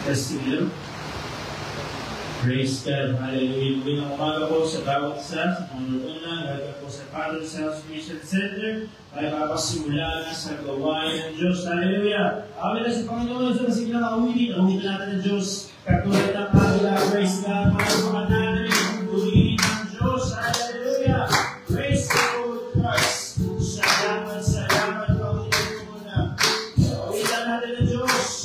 Testing. Praise God. Hallelujah. Magandang umaga po sa bawat isa. Sa mga una, welcome po sa Father Self Mission Center. Tayo papasimula na sa gawain ng Diyos. Hallelujah. Amin na sa Panginoon. Sa masiglang awitin. Awitin natin ng Diyos. Katulad ng kabila. Praise God. Mga natin ang bulihin ng Diyos. Hallelujah. Praise the Lord Christ. Salamat, salamat. Panginoon mo na. Awitin natin ng Diyos.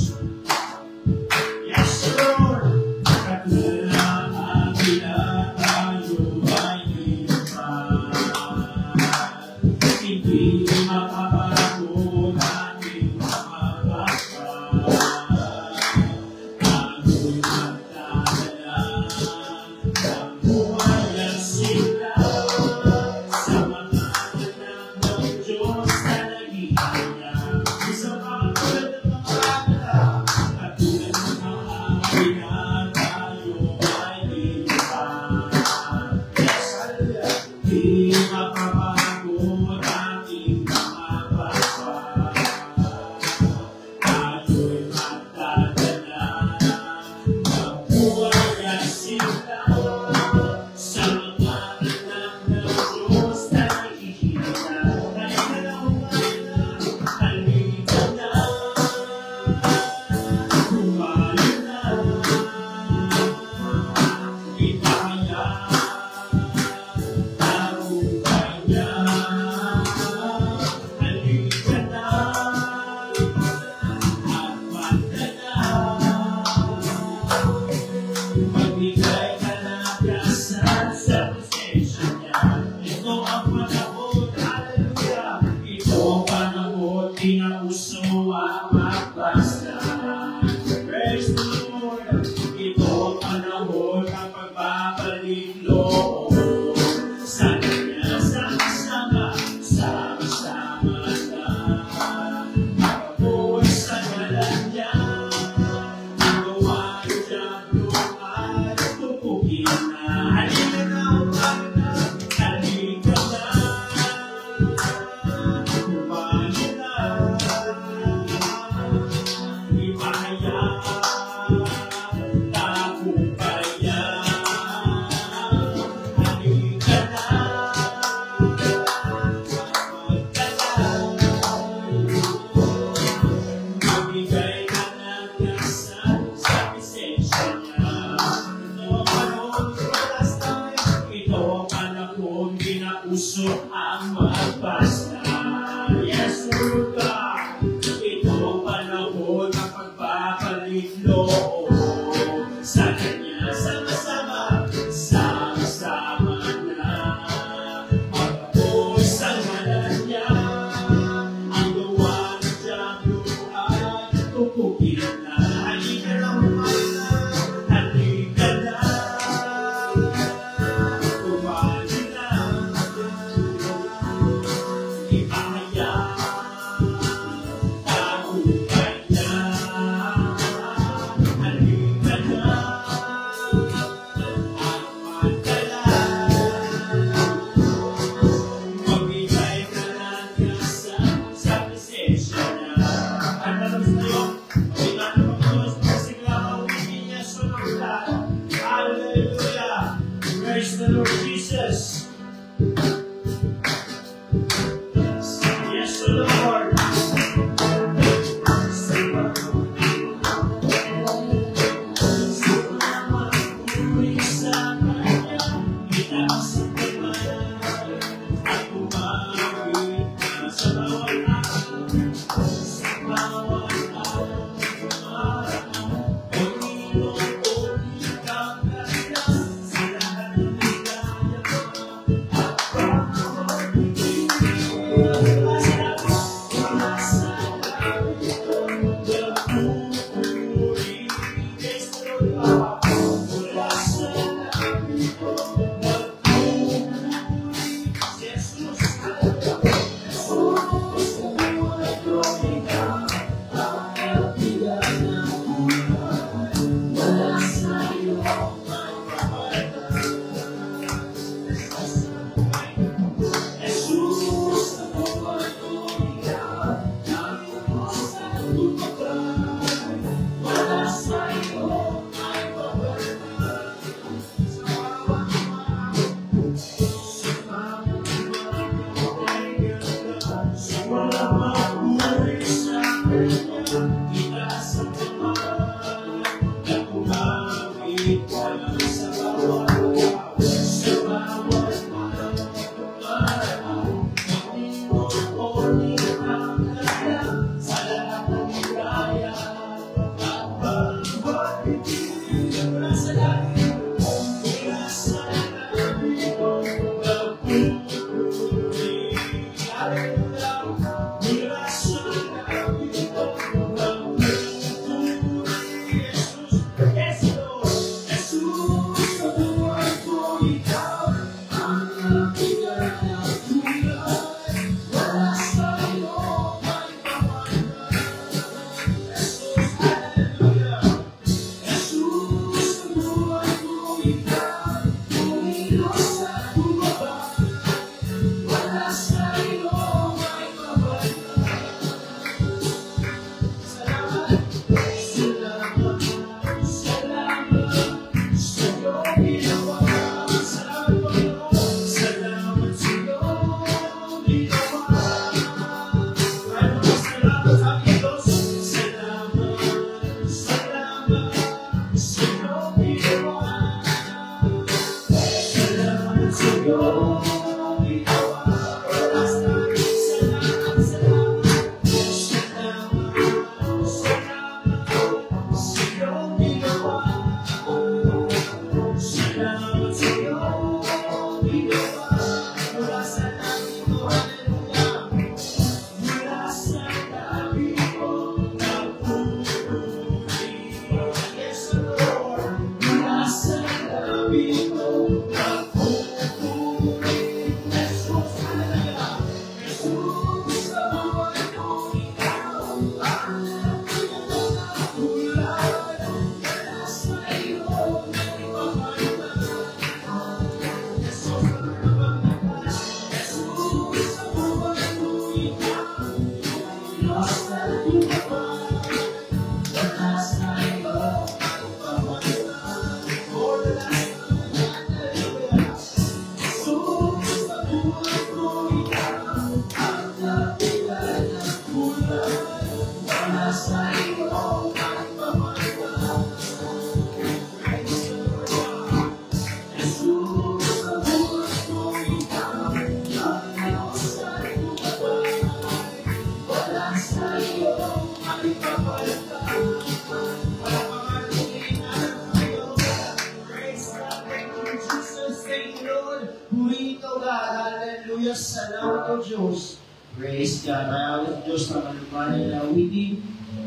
salamat o Diyos. Praise God. Maraming Diyos na malumanan na awitin.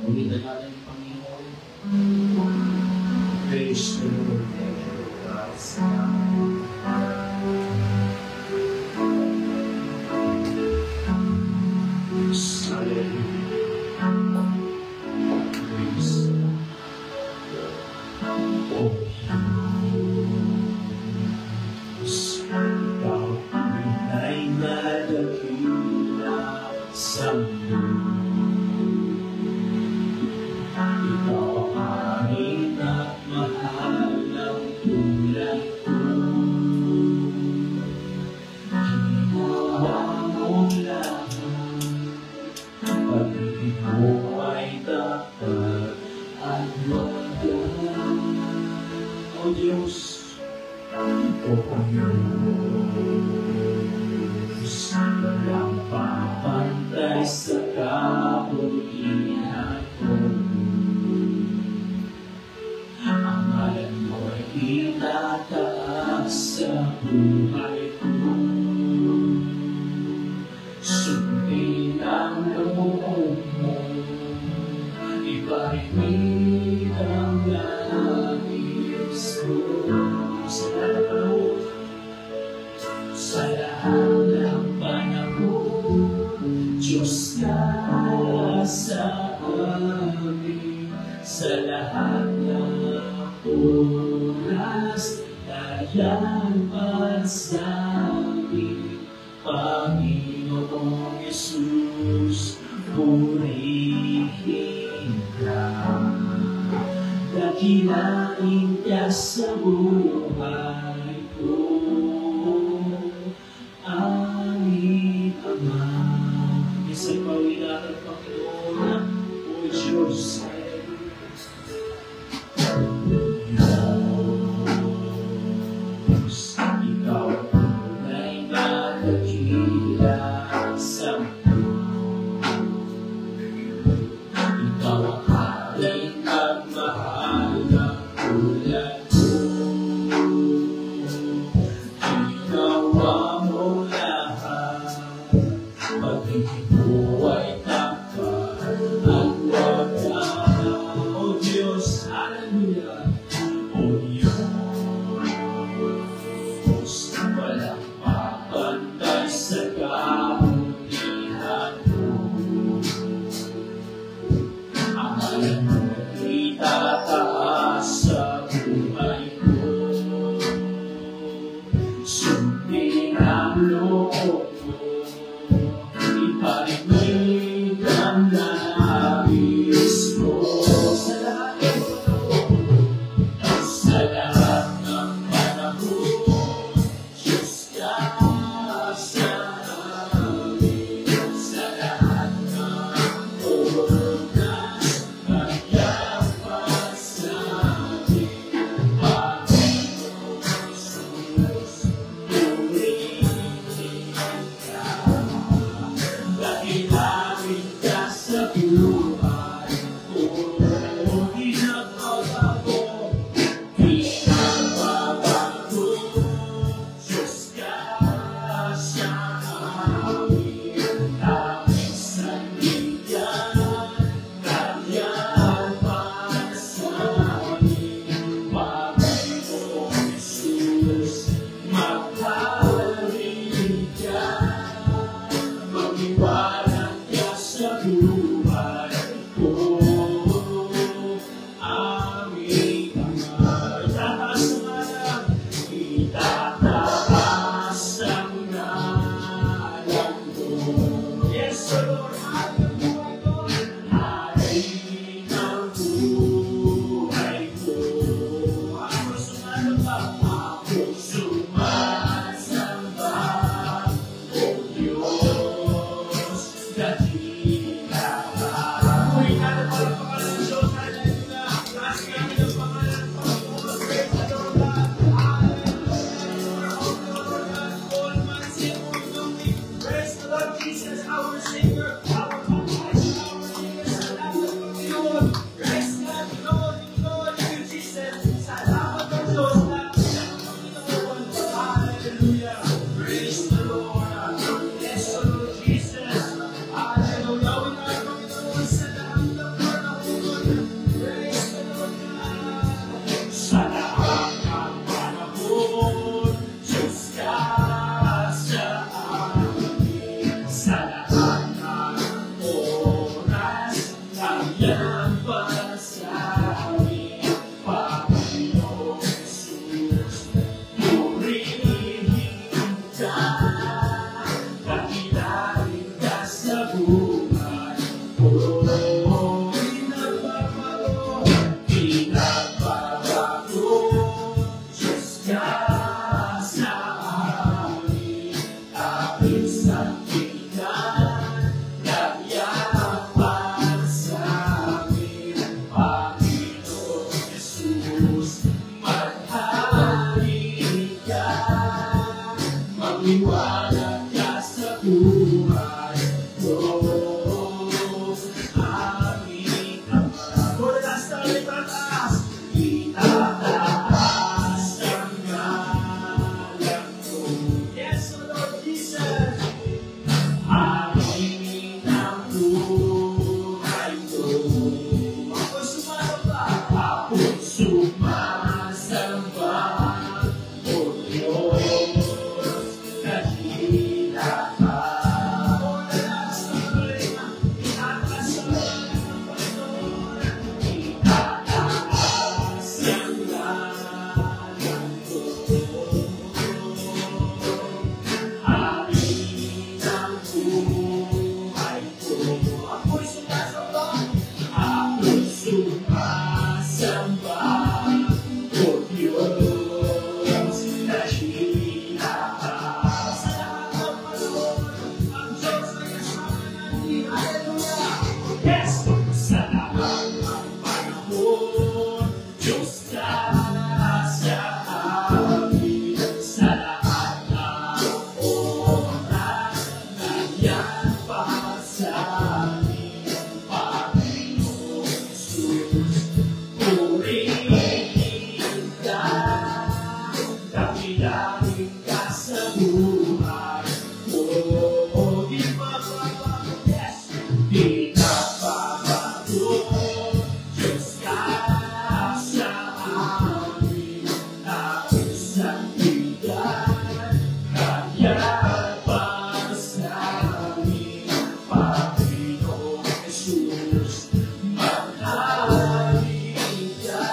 Ulitan natin ang Panginoon. Praise the Lord. Thank you, God. Praise the Lord. buhay. Oh, pinagbabago, pinagbabago, Diyos ka sa amin, aking sandigan, nagyapan sa amin, Panginoon Jesus, maghari ka, magliwanag ka sa buhay. Oh, aming Ama. For the last time, itaas ang ngalan ko. Yes, O Lord Jesus. Aming ang buhay ko. Ako'y sumasamba. Ako'y sumasamba. O Diyos, dakila ka. For the last time, itaas ang ngalan ng Panginoon. Itaas ang ngalan ko. Amin ang buhay ko. Ako'y sumasamba. Ako'y sumasamba. O Diyos, dakila ka. Sa lahat ng panahon, ang Diyos ay kasama natin. Hallelujah! Yes! Sa lahat ng panahon, Diyos ka sa amin. Sa lahat ng oras, nandiyan pa sa amin, Panginoon Jesus. Purihin ka, dakilain ka sa buhay. Oh, di ba babago? Yes! Di ka babago, Diyos ka sa amin, aking sandigan, nagyapan sa amin, Panginoon Jesus. Maghari ka,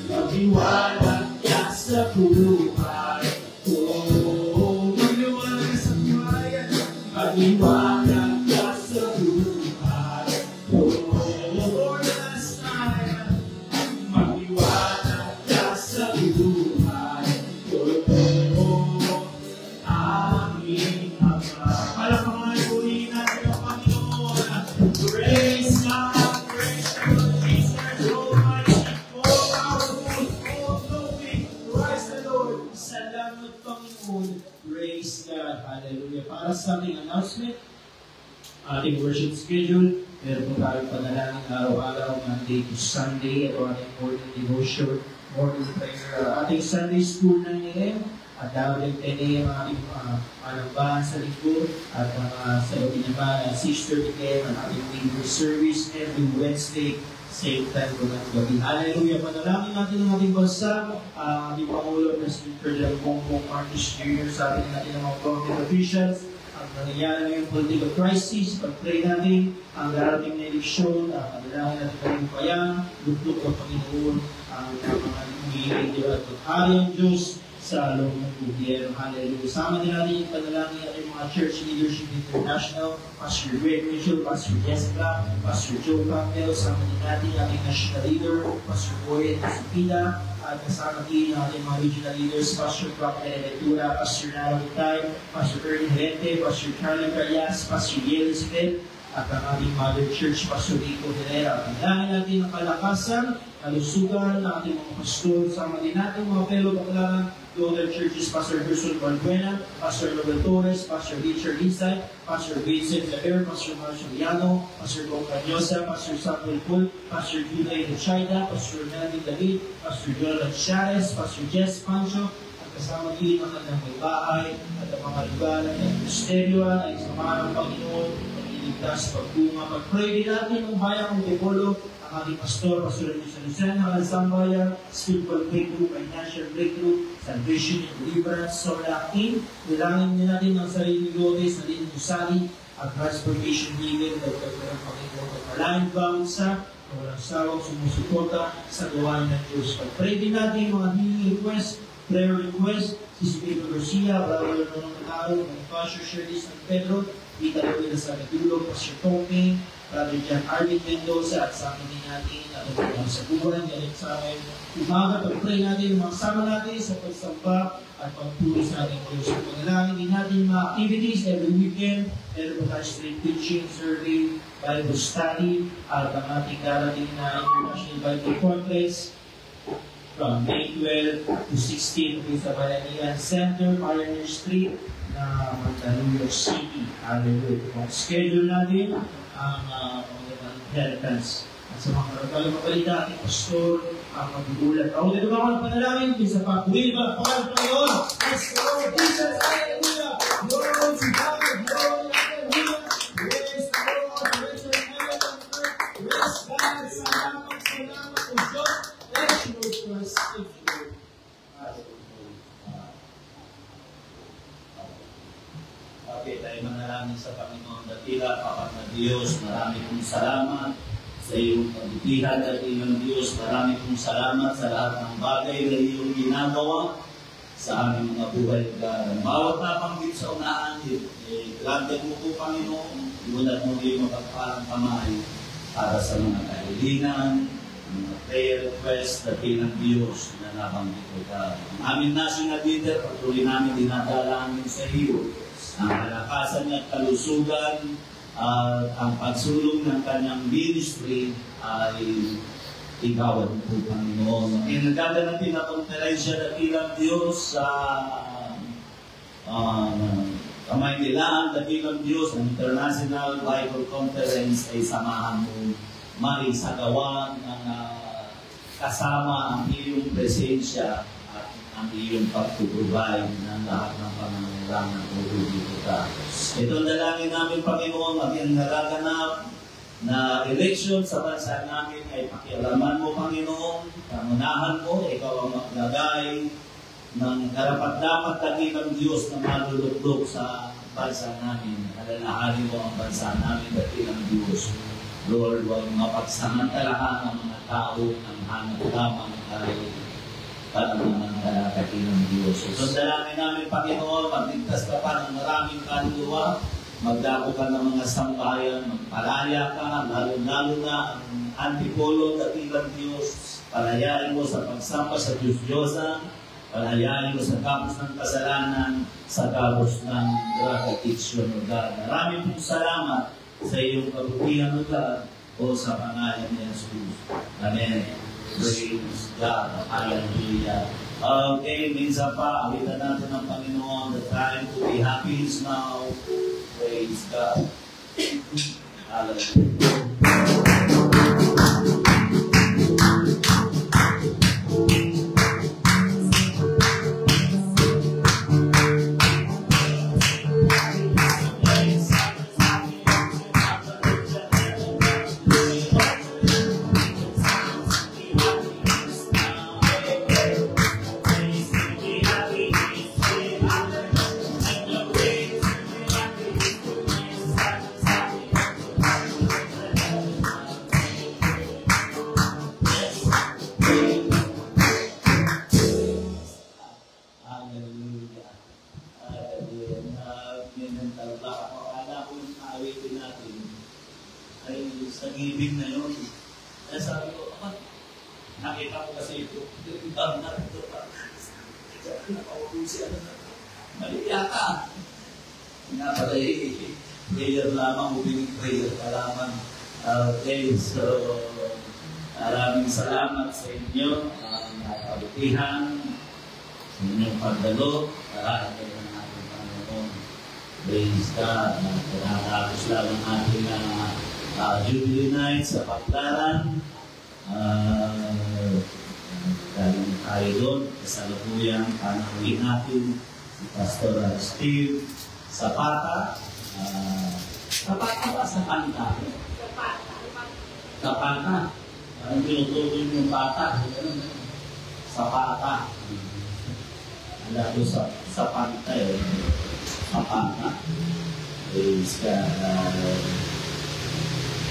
magliwanag ka sa buhay. Oh, magliwanag ka sa buhay. Magliwanag ka sa buhay. Oh, for the last time, magliwanag ka sa buhay. Oh, aming Ama. Palakpakan po natin ang Panginoon. Praise God, praise the Lord Jesus, Almighty, all powerful, all knowing. Praise the Lord. Salamat, Panginoon. Praise God. Hallelujah. Para sa ating announcement, ating worship schedule, meron po tayong panalangin araw-araw, Monday to Sunday, at ating morning devotion, morning prayer, ating Sunday school 9 a.m. at dapat 10 a.m. ang ating panambahan sa linggo, at sa gabi naman 6:30 p.m. ang ating English service every Wednesday, same time po ng gabi. Hallelujah! Panalangin natin ang ating bansa, ating Pangulo, President Ferdinand Bongbong Marcos Jr., sa ating natin ang mga government officials, ang nangyayari ngayong political crisis, pag-pray natin ang darating na eleksyon, panalangin natin kanyang bayan, luklok ng Panginoon, ang mga umiilig at paghari ang Diyos sa loob ng gobyerno. Hallelujah. Sama din natin yung panalangin at yung mga Church Leadership International, Pastor Greg Mitchell, Pastor Jessica, Pastor Joe Campbell, sama din natin yung ating national leader, Pastor Boyd Casipina, at kasama din yung ating mga regional leaders, Pastor Clark Beneventura, Pastor Nara Butay, Pastor Ernie Herente, Pastor Charlie Carias, Pastor Yelis Bell, at ang ating Mother Church, Pastor Rico Herrera. Panalangin natin ang kalakasan, kalusugan ng ating mga pastor, sama din natin mga fellow baklangan, Daughter Churches, Pastor Gerson Balbuena, Pastor Robert Torres, Pastor Richard Insay, Pastor Vincent Laber, Pastor Marcio Viano, Pastor Bong Canyosa, Pastor Samuel Pool, Pastor Juday Luchaida, Pastor Melvin David, Pastor Jonathan Chares, Pastor Jess Pancho, at kasama din ang kanilang may bahay at ang mga lugar ng ministeryo na isama ng Panginoon, pagliligtas, pagbunga, pag-pray din natin ng bayang ng Depolo, ang ating pastor, Pastor Lucian, ang Sambayan, spiritual breakthrough, financial breakthrough, salvation and deliverance, so laking, nilangin din natin ang sarili ni Lourdes, na din Musali, at transformation leader, dagdag ng Panginoon, at malaking bangsa, na walang sawang sumusuporta sa gawain ng Diyos. Pag-pray din natin mga healing request, prayer request, si Pedro Garcia, Brother Ronald Aro, Bonifacio Shirley San Pedro, Vita Luida sa Medulog, Pastor Tommy, Brother John Arvin Mendoza, at sa amin din natin, at ang sa buwan, galing sa amin. Umaga, pag-pray natin, magsama natin sa pagsamba at pagpuri sa ating Diyos. Sa panalangin din natin mga activities every weekend, meron po tayo street preaching, survey, Bible study, at ang ating darating na International Bible Conference from May 12 to 16 sa Bayanihan Center, Pioneer Street, na New York City. Hallelujah. Kung schedule natin ang inheritance. At sa mga karagalang mabalita, ating pastor, ang magugulat. Ako dito ba ako panalangin? Sa pag-uwi ba? Pangalan ng Panginoon. Let's go, Jesus. Hallelujah. Glory to God. Glory. Hallelujah. Praise the Lord. Praise the Lord. Praise God. Salamat, salamat po Diyos. Let's go to our scripture. Okay, tayo manalangin sa Panginoon. Datila, Papa na Diyos, marami pong salamat sa iyong pagtitihan at iyong Diyos. Marami pong salamat sa lahat ng bagay na iyong ginagawa sa aming mga buhay. Bawat napanggit sa unahan, granted mo po, Panginoon, iwalat mo iyong mapagpalang kamay para sa mga kahilingan, mga prayer request na bilang Diyos na nabanggit ko ka. Ang aming national leader, patuloy namin dinadalangin sa iyo ang kalakasan at kalusugan at ang pagsulong ng kanyang ministry ay ikaw at po, Panginoon. Nagdadalating na konferensya na bilang Diyos sa kamay nila, na bilang Diyos, ang International Bible Conference ay samahan mo maisagawa ng kasama ang iyong presensya at ang iyong pagpuprovide ng lahat ng pangangailangan ng dito ka. Ito ang dalangin namin, Panginoon, maging nagaganap na election sa bansa namin ay pakialaman mo, Panginoon, kamunahan mo, ikaw ang maglagay ng karapat-dapat dakilang Diyos na maluluklok sa bansa namin. Alalahanin mo ang bansa namin dakilang Diyos. Lord, huwag mapagsamantalahan ang mga tao ang hanap lamang ay pananamantalang dakilang Diyos. So, dalangin namin, Panginoon, magligtas ka pa ng maraming kaluluwa, magdako ka ng mga sambayan, magpalaya ka, lalo-lalo na ang antipolo dakilang Diyos. Palayain mo sa pagsamba sa Diyos-Diyosan, palayain mo sa kapos ng kasalanan, sa kapos ng drug addiction, O God. Maraming pong salamat sa iyong kabutihan, O God, o sa pangalan ni Jesus. Amen. Praise God. Hallelujah. Okay, minsan pa, awitan natin ng Panginoon. The time to be happy is now. Praise God. Hallelujah. So, maraming salamat sa inyo ang kabutihan, sa inyong pagdalo, para ito ng ating Panginoon. Praise God. Pinatapos lang ang ating Jubilee Night sa Paglaran. Galing tayo doon, kasalukuyang panahuli natin si Pastor Steve Zapata. Zapata ba sa kanta? Zapata. Ang pinutuloy yung bata. Zapata. Wala ko sa Zapata eh. Zapata. Praise God.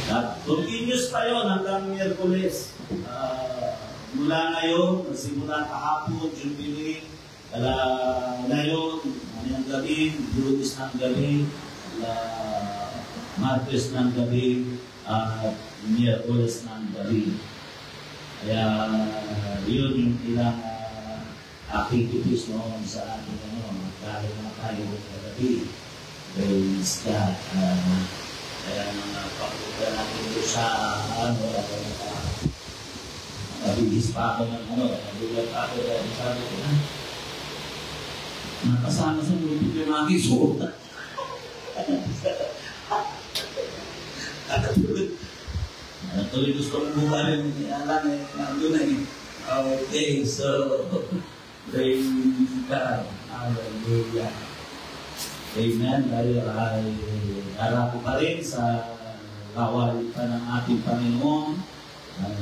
At continuous pa yun hanggang Miyerkules. Mula ngayon, simula kahapon, Jubilee, Ngayon, ng gabi, Lunes ng gabi, Martes ng gabi, at Miyerkules ng gabi. Kaya yun yung ilang activities noon sa ating magkali na tayo sa gabi. Praise God. Kaya papunta natin doon sa nabihis pa ako ng nagulat ako dahil sabi ko na nakasama sa grupo yung mga kisuot. Tuloy gusto kong bukarin alam nandun na okay, so praise God. Hallelujah. Amen. Dahil ay harap pa rin sa kawal pa ng ating Panginoon.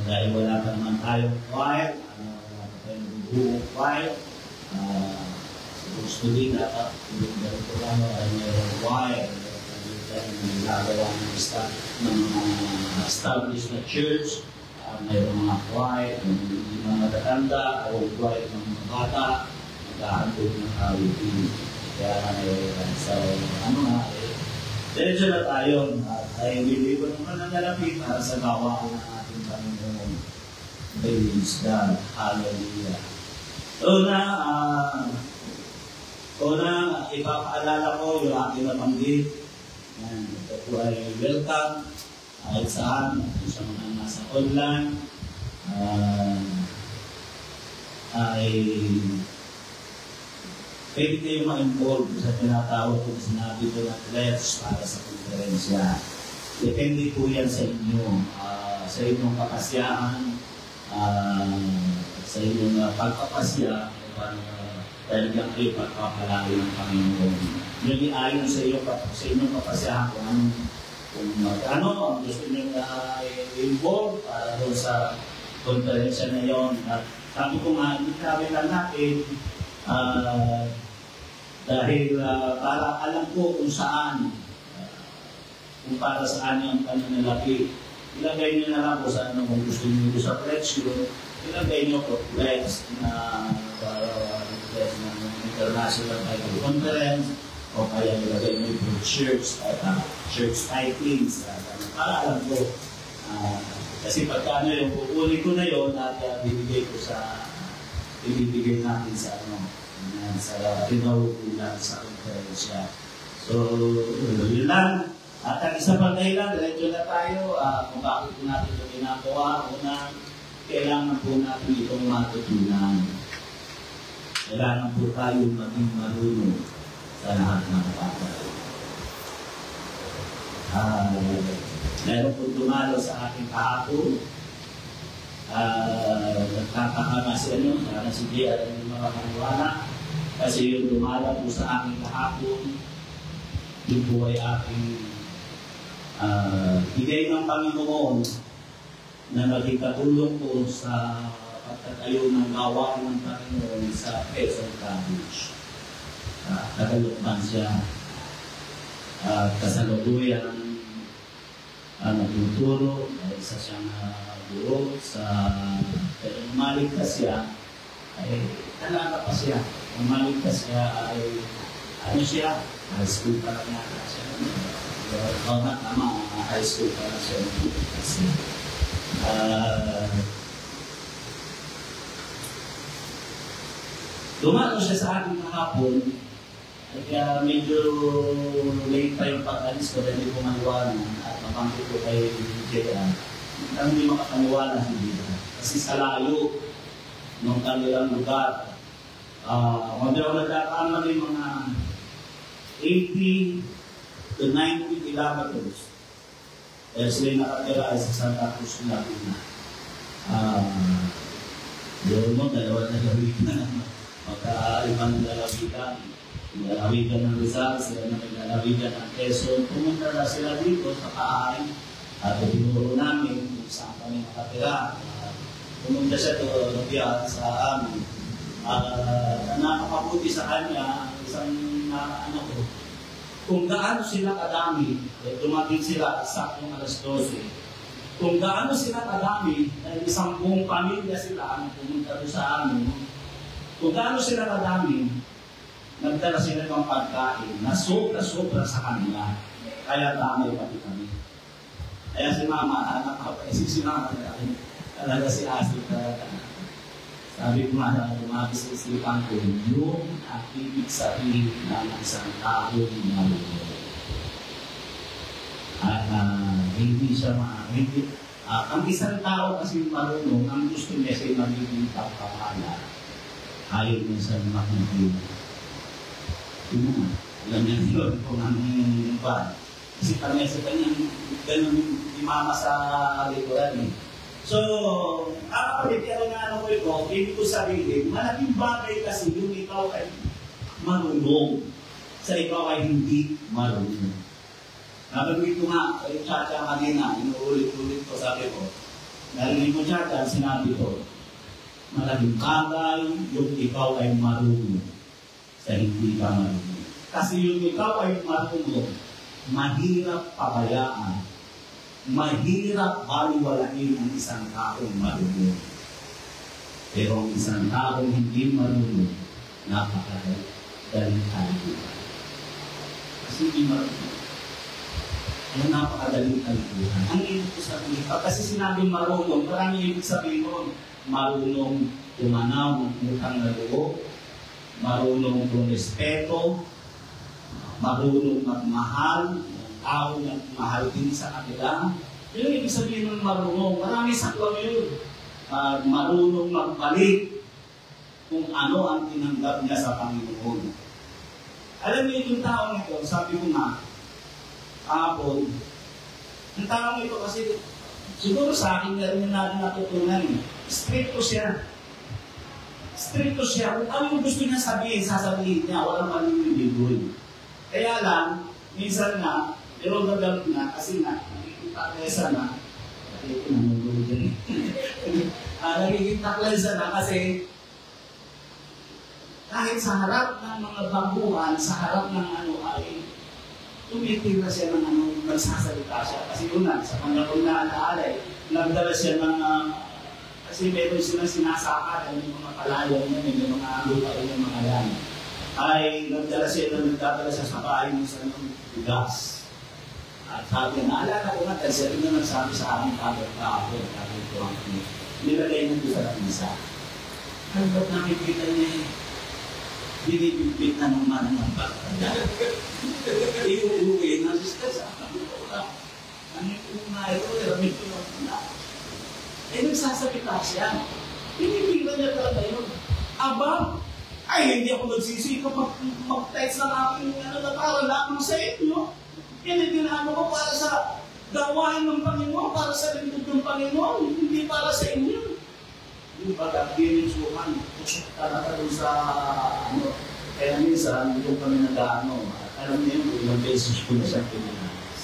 Dahil wala pa naman tayong choir, wala pa tayong bubuong choir. Gusto din dapat yung ganito lang ay mayroong choir. Nagagawa ng established na church. Mayroong mga choir, yung mga matatanda, o choir ng mga bata, nag-ahandog ng kawitin. Kaya so, diretso na tayo at ay believe ko naman ang nalapit para sa gawa ng ating Panginoon. Praise God. Hallelujah. Una, ipapaalala ko yung aking nabanggit. Ito po ay welcome kahit saan, sa mga nasa online, ay pwede kayo ma-involve sa tinatawag kung sinabi ko na pledge para sa konferensya. Depende po yan sa inyo, sa inyong kapasyahan, sa inyong pagpapasya, talagang kayo pagpapalagi ng Panginoon. Yung ayon sa inyong kapasyahan kung ano, gusto nyo i-involve para doon sa konferensya na yun. At sabi ko nga, hindi kami lang natin, dahil para alam ko kung saan, kung para saan yung pananalapi. Ilagay nyo na lang po sa ano, kung gusto nyo sa pledge yun, ilagay nyo po pledge na international Bible Conference, o kaya ilagay nyo po church titings, para alam ko. Kasi pagka ano yung kukunin ko na yun at ibibigay natin sa sa tinawag sa konferensya. So, yun lang. At ang isa pang dahilan, diretso na tayo kung bakit po natin ito ginagawa. Una, kailangan po natin itong matutunan. Kailangan po tayo maging marunong sa lahat ng bagay. Meron po dumalo sa ating kahapon. Nagtataka nga si si Jay at hindi makakaniwala. Kasi yung dumala po sa aking kahapon, yun po ay aking bigay ng Panginoon na maging katulong po sa pagtatayo ng gawain ng Panginoon sa Quezon College. Nakalukman siya. Kasalukuyan nagtuturo, isa siyang guro sa maligtas siya, ay talaga pa siya. Ang maligtas siya ay siya, high school pa lang yata siya. Tama, high school pa lang siya. Dumalo siya sa ating kahapon, kaya medyo late pa yung pag-alis ko dahil hindi ko maniwala at mapangkit ko kay Jaya. Hindi makapaniwala si Jaya. Kasi sa layo ng kanilang lugar, hindi ako nagkakamali mga 80 to 90 kilometers. Dahil sila nakatira ay sa Santa Cruz Laguna. Doon mo, dalawa na lawigan. Magka-ibang lalawigan. Lalawigan ng Rizal, sila na lalawigan ng Quezon. Pumunta na sila dito sa Kaay at tinuro namin kung saan kami nakatira. Pumunta siya ito sa amin. Nakakabuti sa kanya, isang kung gaano sila kadami, dumating sila saktong alas 12. Kung gaano sila kadami, isang buong pamilya sila ang pumunta doon sa amin. Kung gaano sila kadami, nagdala sila ng pagkain na sobra-sobra sa kanila. Kaya dami pati kami. Kaya si mama, anak ako, si mama talaga si Ashley talaga. Sabi ko nga, lumabi sa isipan ko, yung ibig sabihin ng isang tao marunong. At hindi siya hindi. Ang isang tao kasi marunong, ang gusto niya siya magiging pagpapala. Ayaw niya sa makikita. Alam niya yun kung anong ba. Kasi kanya sa kanyang ganun imama sa likuran eh. So, kakapalit yan nga ano ko ito, ibig ko sabihin, malaking bagay kasi yung ikaw ay marunong. Sa ikaw ay hindi marunong. Nabanggit ko nga, yung Chacha kanina, inuulit-ulit ko, sabi ko, narinig mo Chacha, sinabi ko, malaking bagay yung ikaw ay marunong sa hindi ka marunong. Kasi yung ikaw ay marunong, mahirap pabayaan. Mahirap baliwalain ang isang taong marunong. Pero ang isang taong hindi marunong, napakadaling kalikuhan. Kasi hindi marunong. Ano napakadaling kalikuhan? Ang ibig ko sabihin, kasi sinabing marunong, parang ibig sabihin mo, marunong tumanaw ng utang na loob, marunong respeto, marunong magmahal, tao na mahal din sa kanila. Yun ang ibig sabihin ng marunong. Marami saklaw yun. Marunong magbalik kung ano ang tinanggap niya sa Panginoon. Alam niyo yung taong ito, sabi ko nga, kahapon, ang taong ito kasi, siguro sa akin na rin natin natutunan, stricto siya. Stricto siya. Kung ano yung gusto niya sabihin, sasabihin niya, walang maniniligod. Kaya lang, minsan nga, pero gagamit na, kasi nga, nakikita na, ito nangulo dyan eh. Nakikita na kasi, kahit sa harap ng mga baguhan, sa harap ng ano ay, tumitira siya ng ano, nagsasalita siya. Kasi una, sa panahon na alaalay, nagdala siya ng, kasi meron silang sinasaka, yung mga palayan niya, may mga lupa rin yung mga yan. Ay nagdala siya sa bahay ng sa bigas. At sabi, naalala ko nga, kasi rin na nagsabi sa amin kahapon, nilagay mo doon sa lamisa. Ano ba't nakikita niya eh? Binibigit na ng mana ng bata. Iuuwi na siya sa akin. Ano yung nga ito, ramit ko na. Eh, nagsasabita siya. Binibigit niya talaga yun. Aba, ay, hindi ako nagsisika mag-text ng aking na para lamang sa inyo. Ginagawa ko para sa gawain ng Panginoon, para sa lingkod ng Panginoon, hindi para sa inyo. Yung pag-gininsuhan, talaga doon sa, kaya minsan, yung kami nag-ano, alam niyo yung ilang beses ko na siya pinanalas.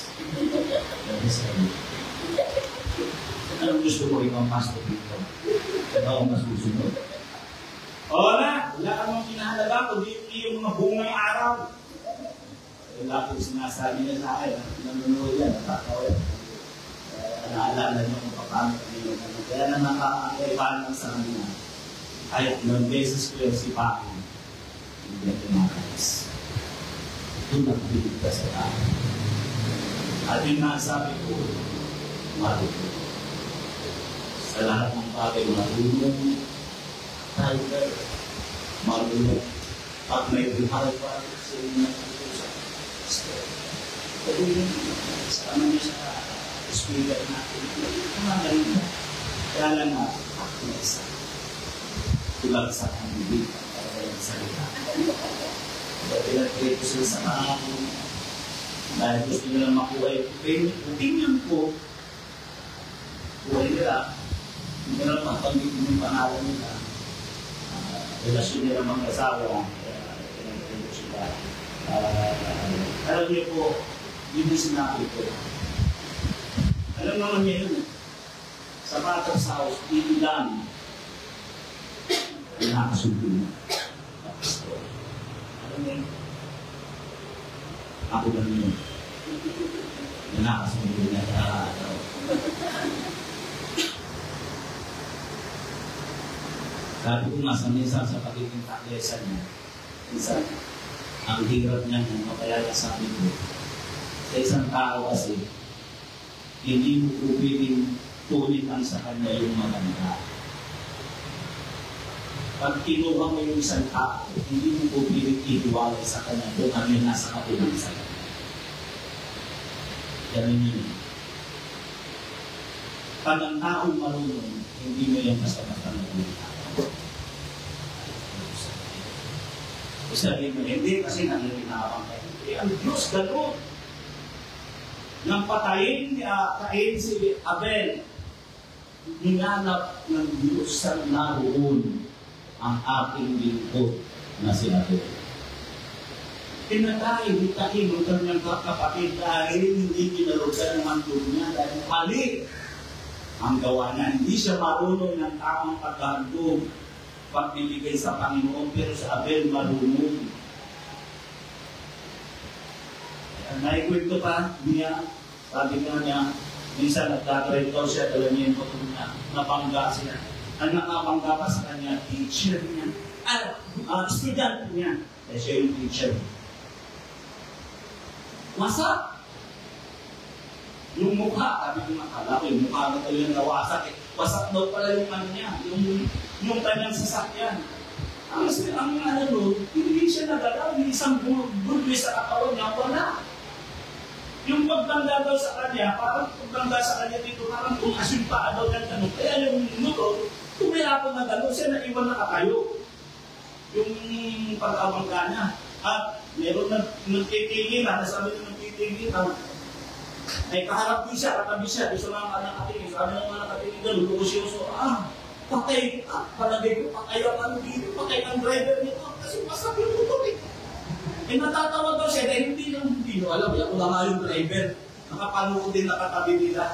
Anong gusto mo ikaw master dito? Kaya ako mas susunod. Wala namang kinahalaga, kundi yung mga bungay araw. Wala ko sinasabi niya sa akin, nanonood yan, nakakawin. Naalala niyo kung paano niyo. Kaya na nakakaibahan sa kanila. Kahit ilang beses ko yung sipakin, hindi ako makalis. Doon nakabilig ka sa tao. At yung nasabi ko, marunong. Sa lahat ng bagay, marunong. Tiger, marunong. Pag may buhay pa, sa inyo nag-uusap. Pero yun, sama niyo sa speaker natin. Kumagaling na. Kaya lang na, ako na isa. Tulag sa kanibig, para walang salita. Kaya pinag-create ko sila sa kahapon. Dahil gusto nila makuha yung opinion ko. Kuha nila. Hindi nila mapagiging yung pangalan nila. Relasyon nila mga asawa. Kaya sila. Alam niyo po, yun yung sinabi ko. Alam naman niya yun. Sa Father's House, hindi lang nakasundo na. Alam niyo, ako lang yun. Nakasundo na araw. 1 Sabi ko nga, minsan sa pagiging taklesa niya, minsan, ang hirap niya, kaya sabi ko, sa isang tao kasi, hindi mo po pwedeng tulitan sa kanya yung maganda. Pag kinuha mo yung isang tao, hindi mo po pwedeng itiwalay sa kanya kung ano yung nasa kapilang sa kanya. Ganun yun. Pag ang taong marunong, hindi mo yung basta-basta nagulitan. Sabihin mo, hindi kasi nangyayabang kayo. Ang Diyos gano'n. Nang patayin ni Cain si Abel, hinanap ng Diyos sa naroon ang aking lingkod na si Abel. Pinatay ni Cain ang kanyang kapatid dahil hindi kinalugan ng handog niya dahil mali ang gawa niya. Hindi siya marunong ng tamang paghandog, pagbibigay sa Panginoon, pero sa Abel marunong. Naikwento pa niya, sabi nga niya, minsan nagtatrade daw siya, dala niya yung pagod niya, nabangga siya. Ang nakabangga pa sa kanya, teacher niya, estudyante niya, eh siya yung teacher. Wasak! Yung mukha, sabi ko nakala ko, yung mukha na tayo yung nawasak eh. Wasak daw pala yung ano niya, yung kanyang sasakyan. Ang ano nun, hindi siya nagalaw, yung isang bulbi sa katawan niya, wala. Yung pagbangga daw sa kanya, parang pagbangga sa kanya dito, parang kung asyumpa daw ng tanong. Kaya yung nuro, tumilapon na gano'n, siya naiwan na katayo. Yung pag-abangga niya. At meron na nagtitingin, nasabi na nagtitingin, ay kaharap din siya, katabi siya, gusto lang ang nakatingin. Sabi ng mga nakatingin doon, lukosyoso, patay ka, palagay ko, patay ang ano dito, patay ang driver nito, kasi masak yung motor eh. Eh natatawa daw siya, dahil hindi lang hindi. Alam niya, kung nga yung driver, nakapanood din nakatabi nila.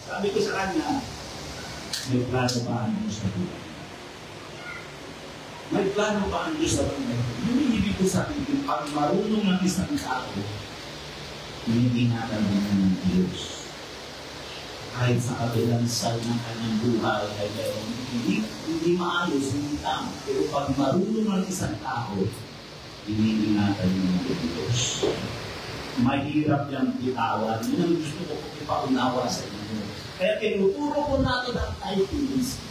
Sabi ko sa kanya, may plano ba ang Diyos sa buhay? May plano ba ang Diyos sa buhay? Yung ibig ko sabihin, pag marunong ng isang tao, hinihingatan mo ng Diyos. Kahit sa kabilang sal ng kanyang buhay, ay hindi maayos, hindi tama. Pero pag marunong ng isang tao, hinihingatan mo ng Diyos. Mahirap yung bitawan. Yun ang gusto ko ipaunawa sa inyo. Kaya tinuturo ko natin ang titles.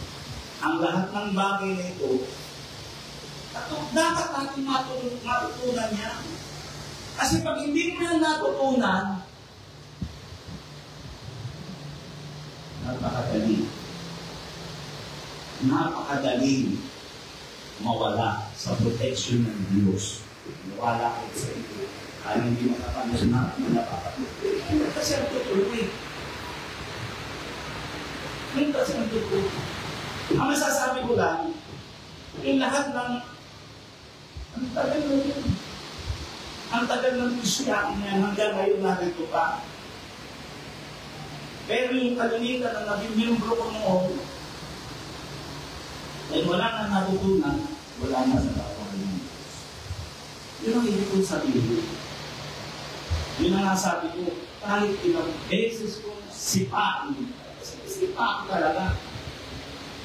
Ang lahat ng bagay na ito, dapat natin matutunan niya. Kasi pag hindi mo yan natutunan, napakadali mawala sa protection ng Diyos. Mawala kayo sa ito. Kaya hindi makapanos na napapatuloy. Kasi ang tutuloy. Kasi ang tutuloy. Ang masasabi ko lang, yung lahat ng ang tagal ng Kristiyan niya hanggang ngayon narito pa. Pero yung kalinitan na naging miyembro ko noon, ay wala na natutunan, wala na sa tawag ng Diyos. Yun ang ibig kong sabihin. Yun ang nasabi ko, kahit ilang beses kong sipaan, sipaan talaga.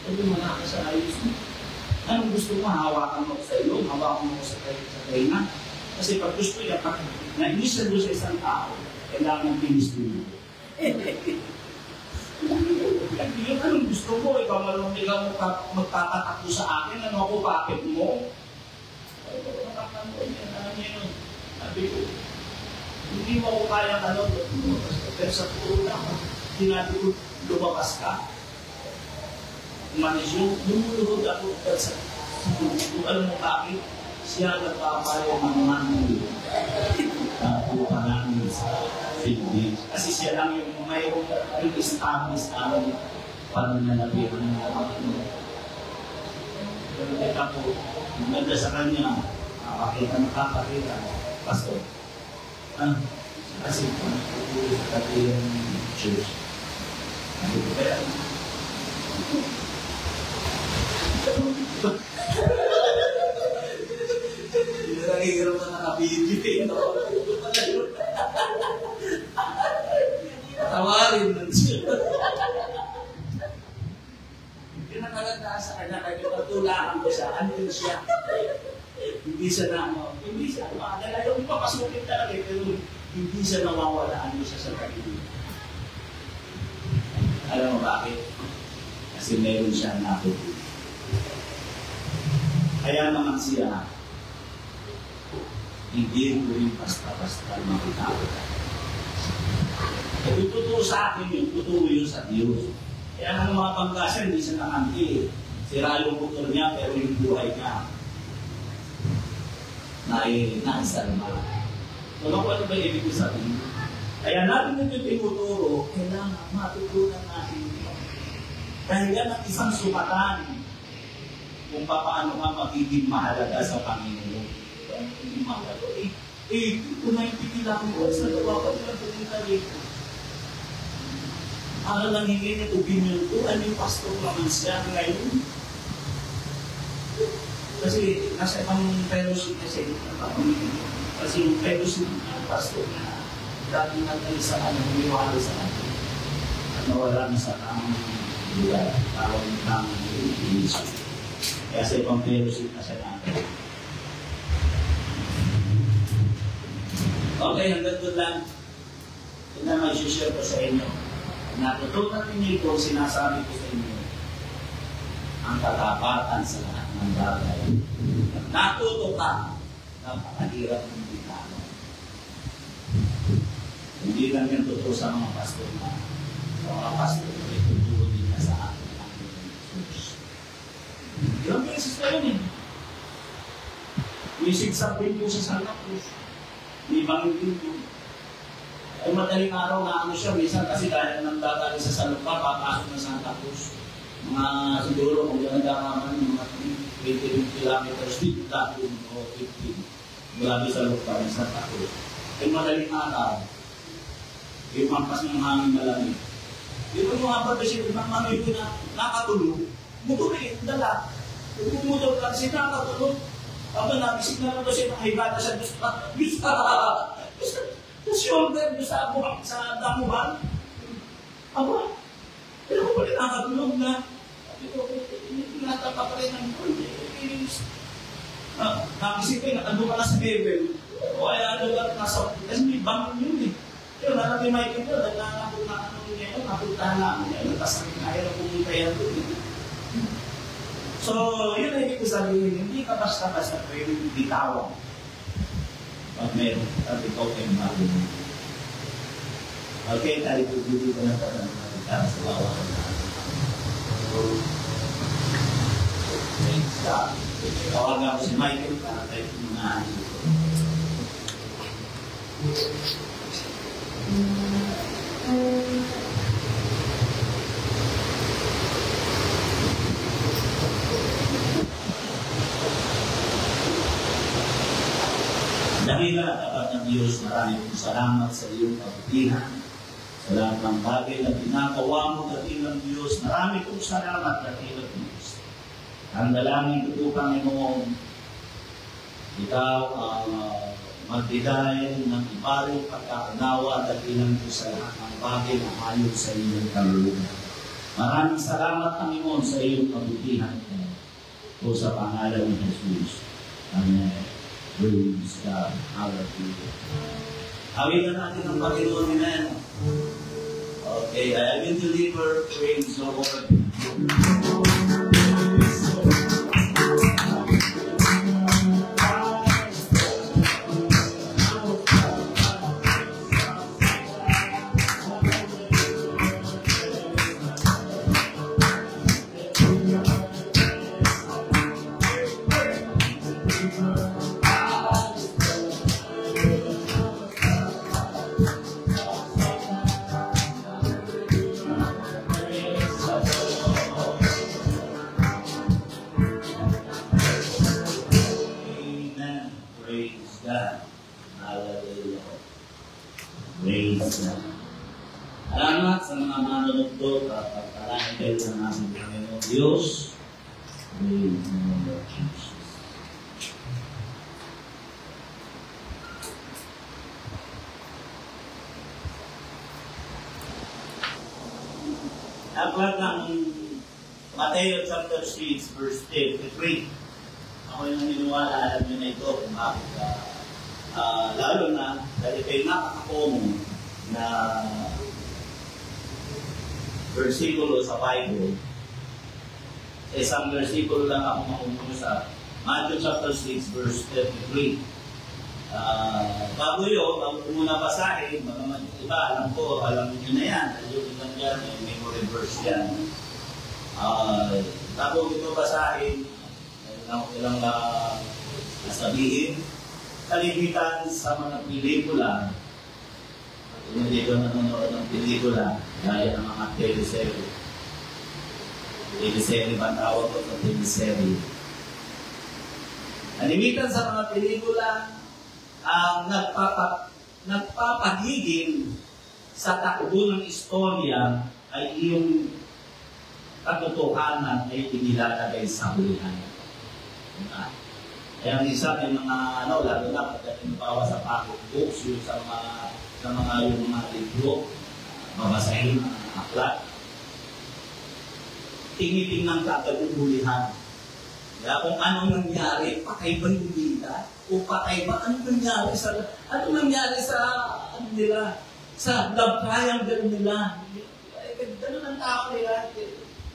Pero wala ka sa ayos mo. Anong gusto mo? Hawakan mo sa ilong, hawakan mo sa kaina. Kasi pag gusto niya, pag nainis mo sa isang tao, kailangan pinis mo. Anong gusto mo? Ikaw malong ikaw magtatatakbo sa akin, ano ako bakit mo? Sabi ko, hindi mo ako kayang pero sa puro na, sinabi ko, lumabas ka. Umanis yung lumulurod ako sa alam mo bakit? Siya nagpapayo ng manual pupa namin sa Philippines. Kasi siya lang yung mayroong yung establish namin pananalabihan ng mga kapatid. Pero teka po, maganda sa kanya, nakakita, pastor. Kasi pagpupulo sa katilang church. Ano ko kaya? Hirap na nakabibigay. Tawarin ng siya. Pinakaganda sa kanya, kaya pagtulaan ko siya, andun siya. Hindi siya ayaw ko papasukin talaga, pero hindi siya nawawala, ano siya sa tabi. Alam mo bakit? Kasi meron siyang natutunan. Kaya naman siya, hindi ko rin basta-basta makitawag. Ito totoo sa akin yun, totoo yun sa Diyos. Kaya ng mga pangkasya, hindi siya nakanti. Sira yung motor niya, pero yung buhay niya, naisalma. So, ano ba ibig ko sabihin? Kaya natin ito tinuturo, kailangan matutunan natin ito. Dahil yan ang isang sukatan kung paano ka magiging mahalaga sa Panginoon. Hindi mahalaga. Kung 90 kilometers na dapat lang pumunta dito. Para lang hingin ito, opinion ko, ano yung pastor naman siya ngayon? Kasi nasa ibang fellowship kasi yung fellowship ng pastor na dati nagtalis sa kanya, humiwala sa kanya. At nawala na sa tamang lugar, tawag ng tamang inisip. Kaya sa ibang fellowship na siya natin. Okay, hanggang doon lang. Ito na may share ko sa inyo. Natutunan ninyo ito, sinasabi ko sa inyo, ang katapatan sa lahat ng bagay. Natuto ka, napakahirap ng bitawan. Hindi lang yan totoo sa mga pastor na sa mga pastor na ituturo din niya sa atin ang Jesus. Ilang beses na yun eh. May sigsabin po sa Santa Cruz. May bangin po. Ay madaling araw na ano siya, minsan kasi dahil nang dadali sa Salumpa, papasok na Santa Cruz. Mga siguro kung gano'n naman, mga 20 kilometers dito dati o 15 mula sa Salumpa ng Santa Cruz. Ay madaling araw, yung mampas ng hangin malamig. Yung mga pagkasip ng mga ito na nakatulog, mutuloy, dala. Kung pumutol lang siya, nakatulog. Aba, nagising na lang ito siya, nakahigata siya, sa shoulder, sa damuhan. Aba, pero kung pala nakatulog na, tinatapa pa rin ng inis. Nagising kayo, nakando ka na sa level. O ay ano lang, kasi may bangon yun eh. Pero natin may kito, nagkakapot na ano niya, napuntahan namin niya, natasakit na ayaw na pumunta yan doon. So, yun ang ibig ko sabihin, hindi ka basta-basta pwedeng bitawan. Pag meron, at ikaw ay bago mo. Okay, tayo ko dito na ito na sa bawah na. Thanks God. Tawagan ko si Michael para tayo pumunaan dito. Dakila at tapat ng Diyos, marami kong salamat sa iyong kabutihan. Sa lahat ng bagay na ginagawa mo, dakilang Diyos, marami kong salamat, dakilang Diyos. Ang dalangin ko po, Panginoon, ikaw ang magbigay ng ibarong pagkakanawa, dakilang Diyos sa lahat ng bagay na ayon sa iyong kaluluwa. Maraming salamat, Panginoon, sa iyong kabutihan o sa pangalan ni Jesus. Amen. Praise God. Hallelujah. Awitan natin ang Panginoon. Amen. Okay, I will deliver praise the Lord. Salamat sa mga manonood ko at pagpalain kayo ng aming Panginoon Diyos. Praise the Lord Jesus. Dapat ang Mateo chapter 6, verse 33. Ako yung naniniwala, alam nyo na ito kung bakit. Lalo na, dahil kayo nakakakomo na versikulo sa Bible. Isang versikulo lang ako makukuha sa Matthew chapter 6, verse 33. Bago muna basahin, mga iba, alam nyo na yan. Ayun lang yan, may memory verse yan. Bago ito basahin, ilang nasabihin, kalimitan sa mga pelikula, kung hindi ko nanonood ng pelikula, gaya ng mga teleserye. Teleserye ba tawag ko sa teleserye? Kalimitan sa mga pelikula, ang nagpapahigin sa takbo ng istorya ay iyong katotohanan ay inilalagay sa hulihan. Kaya isa may mga lalo na pagdating bawa sa pocket books, yung sa mga libro, babasahin, aklat. Tinitingnan ka agad yung hulihan. Kaya kung anong nangyari, patay ba yung bida? O patay ba? Anong nangyari sa nila? Sa love triangle nila? Ganun ang tao nila.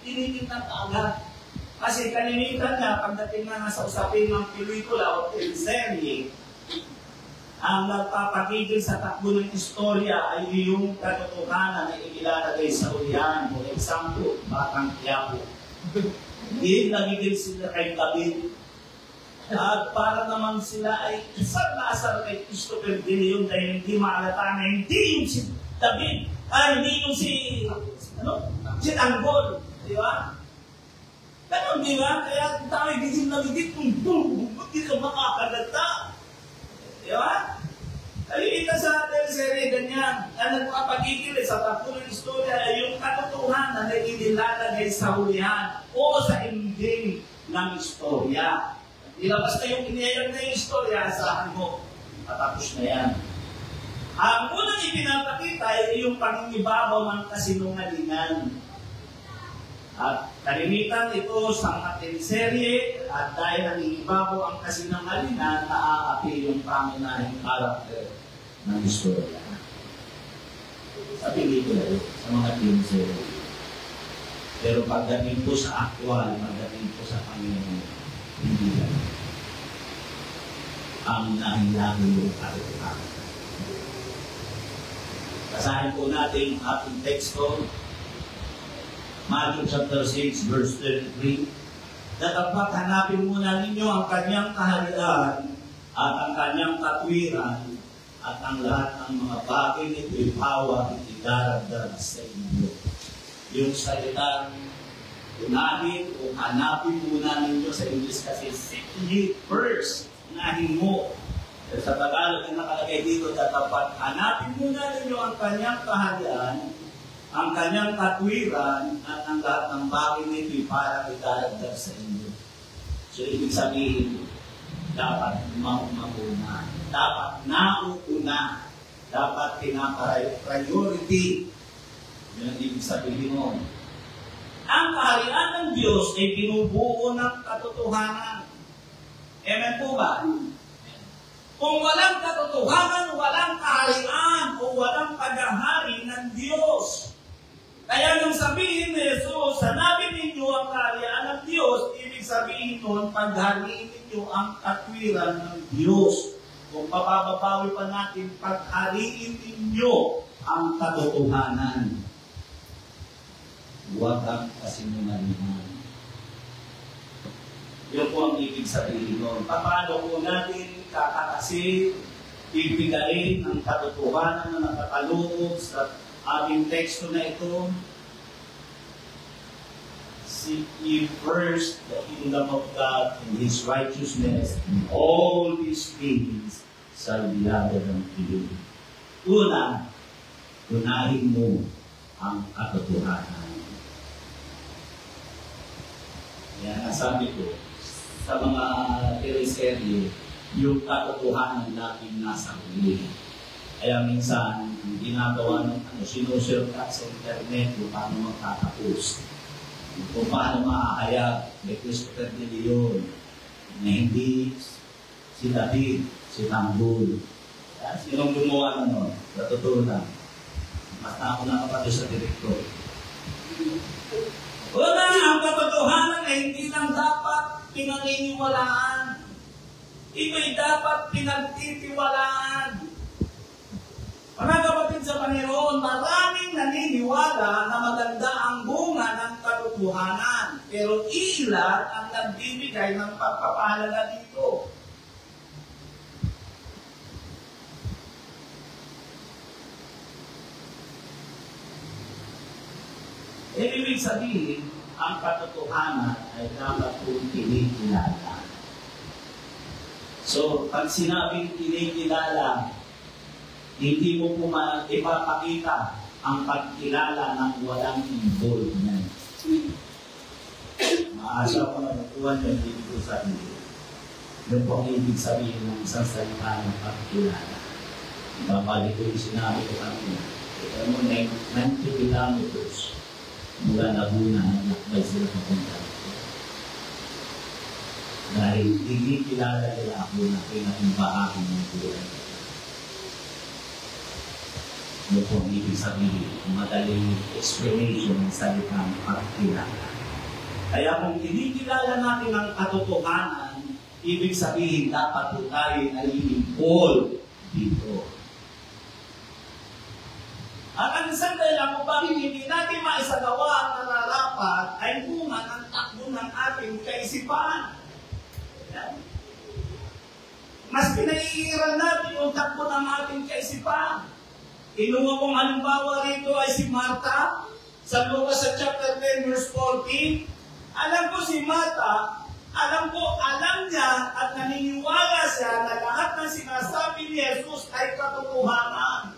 Tinitingnan ka agad. Kasi kalimitan na, pagdating na sa usapin ng pelikula o teleserye, ang nagpapakigil sa takbo ng istorya ay yung katotohanan na ilalagay sa ulihan. For example, Batang Quiapo. Hindi nagigil sila kay David. At para naman sila ay isang na asar kay Christopher De Leon dahil hindi maalata na hindi yung si David, hindi yung si Tanggol. Di ba? Ganun, di ba? Kaya tayo gigil na gigil kung hindi ka makakalata. Di ba? Kalita sa teleserye, ganyan. Ang nagpapagigil sa takbo ng istorya ay yung katotohanan na inilalagay sa hulihan o sa ending ng istorya. Ilabas na yung iniyayag na yung istorya, asahan mo. Patapos na yan. Ang unang ipinapakita ay yung pangingibabaw ng kasinungalingan. At kalimitan ito sa mga teleserye at dahil nangingibabaw ang kasinungalingan, naaapi yung pangunahing karakter ng istorya. Sa pelikula, sa mga teleserye. Pero pagdating po sa aktwal, pagdating po sa Panginoon, hindi lang. Ang nahilangan yung karakter. Basahin po natin ang ating teksto. Matthew chapter 6, verse 33. Dapat hanapin muna ninyo ang kanyang kaharian at ang kanyang katwiran at ang lahat ng mga bagay nito'y pawa at idaragdag sa inyo. Yung salitang unahin o hanapin muna ninyo sa English kasi seek ye first. Unahin mo. Sa Tagalog na nakalagay dito, dapat hanapin muna ninyo ang kanyang kaharian, ang kanyang katwiran, at ang lahat ng bagay nito'y para idaragdag sa inyo. So, ibig sabihin, dapat mauna, dapat nauuna, dapat pinapriority. Yun ang ibig sabihin mo. Ang kaharian ng Diyos ay binubuo ng katotohanan. Amen po ba? Kung walang katotohanan, walang kaharian o walang paghahari ng Diyos. Kaya nung sabihin ni Jesus, hanapin ninyo ang kaharian ng Diyos, ibig sabihin nun, paghariin ninyo ang katwiran ng Diyos. Kung papababawi pa natin, paghariin ninyo ang katotohanan. Huwag ang kasinungalingan. Yun po ang ibig sabihin nun. Paano po natin kakakasin, ibigayin ang katotohanan na nakakaloob sa aming teksto na ito? Seek ye first the kingdom of God and His righteousness, and all these things shall be added unto you. Una, unahin mo ang katotohanan. Yan, nasabi ko, sa mga teleserye, yung katotohanan natin nasa huli. Kaya minsan, ginagawa ng sinusurkat sa internet kung paano magtatapos. Kung paano maahayag kay Christopher de Leon na hindi si David, si Tanggol. Sinong gumawa na nun? Sa totoo lang. Mas na ako nakapatid sa direktor. Wala ang katotohanan ay hindi lang dapat pinaniniwalaan. Ito'y dapat pinagtitiwalaan. Mga kapatid sa Panginoon, maraming naniniwala na maganda ang bunga ng katotohanan. Pero ilan ang nagbibigay ng pagpapahalaga dito. Ibig sabihin, ang katotohanan ay dapat kong kinikilala. So, pag sinabing kinikilala, hindi mo po ipapakita ang pagkilala ng walang involvement. Maasa ko na nakuha niyo dito sa iyo. Yung po ang ibig sabihin ng isang salita ng pagkilala. Babalik ko yung sinabi ko kanina. Ito mo, 90 kilometers mula Laguna ang lakbay sila papunta. Dahil hindi kilala nila ako na pinakibahagi ng buhay. Ano po ang ibig sabihin? Madaling explanation ng salitang pagkilala. Kaya kung kinikilala natin ang katotohanan, ibig sabihin dapat po tayo nai-involve dito. At ang isang dahilan kung bakit hindi natin maisagawa ang nararapat ay bunga ng takbo ng ating kaisipan. Mas pinaiiran natin yung takbo ng ating kaisipan. Inuha kong halimbawa rito ay si Martha sa Lucas sa chapter 10 verse 14. Alam ko si Martha, alam niya at naniniwala siya na lahat ng sinasabi ni Jesus ay katotohanan.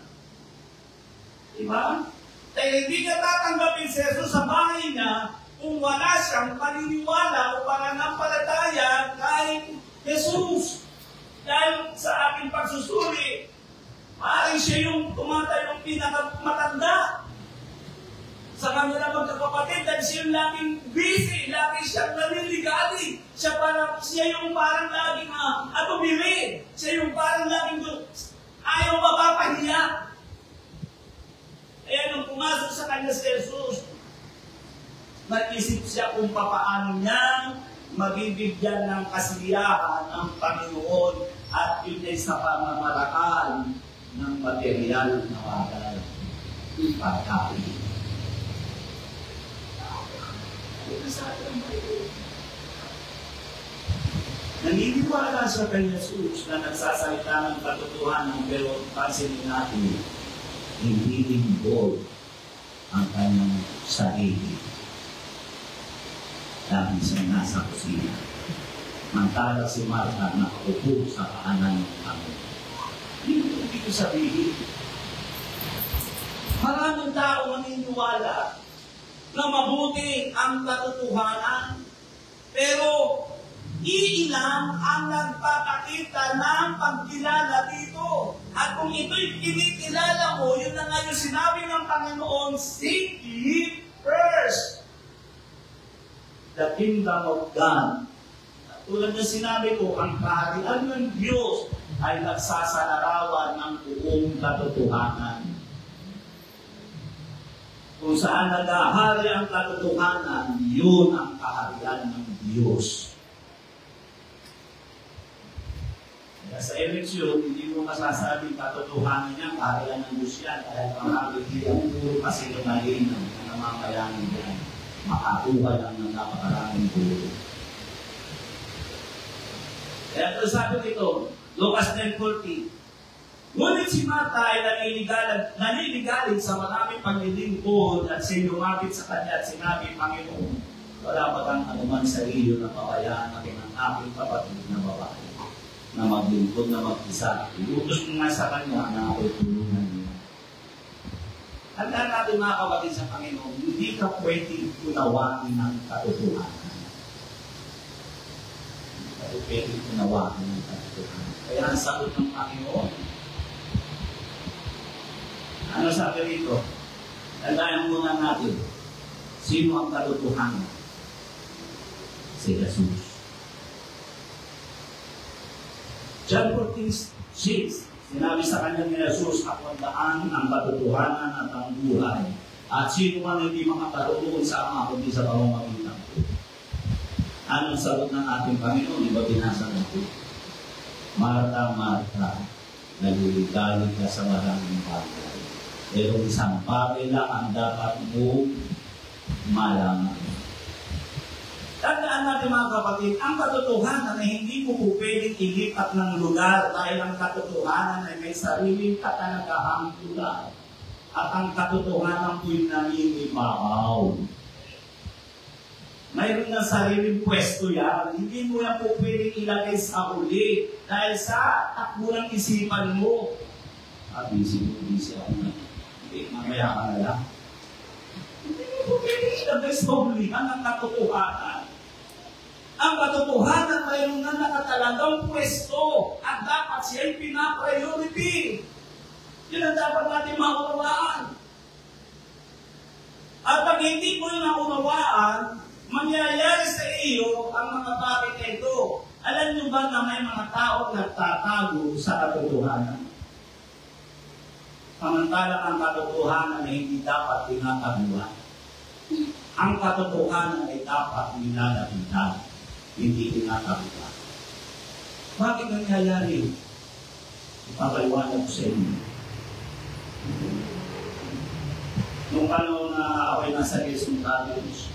Diba? Dahil hindi ka tatanggapin si Jesus sa bahay niya kung wala siyang paniniwala o pananampalataya kay Jesus. Dahil sa aking pagsusuri, maaaring siya yung tumatay yung pinakamatanda sa kanila magkakapatid dahil siya yung laging busy, lagi siyang naniligali. Siya yung parang laging atubili. Siya yung parang laging ayaw mapapahiya. Kaya nung pumasok sa kanya si Jesus, nag-isip siya kung papaano niya mabibigyan ng kasiyahan ang Panginoon at yun ay sa pamamarakal ng material na bagay. Pagkain. Naniniwala siya kay Jesus na nagsasalita ng katotohanan pero pansinin natin, hindi involved ang kanyang sarili. Dahil siya nasa kusina. Mantala si Martha nakaupo sa kahanan ng Panginoon. Hindi ko sabihin. Maraming tao naniniwala na mabuti ang katotohanan, pero iilan ang nagpapakita ng pagkilala dito. At kung ito'y kinikilala mo, yun na nga yung sinabi ng Panginoon, seek ye first the kingdom of God. At tulad na sinabi ko, ang kaharian ng Diyos ay nagsasalarawan ng buong katotohanan. Kung saan nagahari ang katotohanan, yun ang kaharian ng Diyos. Kaya sa eleksyon, hindi mo masasabing katotohanan niya, kaharian ng Diyos yan, dahil marami ang puro kasinungaling ng namamayanin yan. Makakuha lang ng napakaraming puro. Kaya ito sabi dito, Lucas 10:40, ngunit si Martha ay naniligalig sa maraming paglilingkod at sinumapit sa kanya at sinabi, Panginoon, wala ba kang anuman sa iyo na pabayaan natin ang aking kapatid na babae na maglingkod na mag-isa. Iutos mo nga sa kanya na ako'y tulungan niya. Handa natin mga kapatid sa Panginoon, hindi ka pwedeng unawain ang katotohanan. Hindi ka pwedeng unawain ang katotohanan. Kaya ang sagot ng Panginoon, ano sabi rito? Tandaan muna natin. Sino ang katotohanan? Si Jesus. John 14:6, sinabi sa kanya ni Jesus, ako ang daan, ang katotohanan at ang buhay. At sino man hindi makakaroon sa Ama kundi sa pamamagitan ko. Anong sagot ng ating Panginoon? Di ba binasa natin? Marta, Marta, nagligalig ka sa maraming bagay. Pero isang bagay lang ang dapat mo malaman. Tandaan natin mga kapatid, ang katotohanan ay hindi mo po pwedeng ilipat ng lugar dahil ang katotohanan ay may sariling katanagahang lugar. At ang katotohanan po'y nangingibabaw. Mayroon ng sariling pwesto yan. Hindi mo yan po pwedeng ilagay sa uli dahil sa takbo ng isipan mo. Busy ako na. Mamaya ka na lang. Hindi mo po pwedeng ilagay sa uli ang katotohanan. Ang katotohanan mayroon na nakatalagang pwesto at dapat siya'y pinapriority. Yun ang dapat natin maunawaan. At pag hindi mo naunawaan, mangyayari sa iyo ang mga bagay na ito. Alam niyo ba na may mga tao nagtatago sa katotohanan? Samantalang ang katotohanan ay hindi dapat tinataguan. Ang katotohanan ay dapat nilalapitan, hindi tinataguan. Bakit nangyayari? Ipapaliwanag ko sa inyo. Nung panahon na ako'y nasa Quezon Province,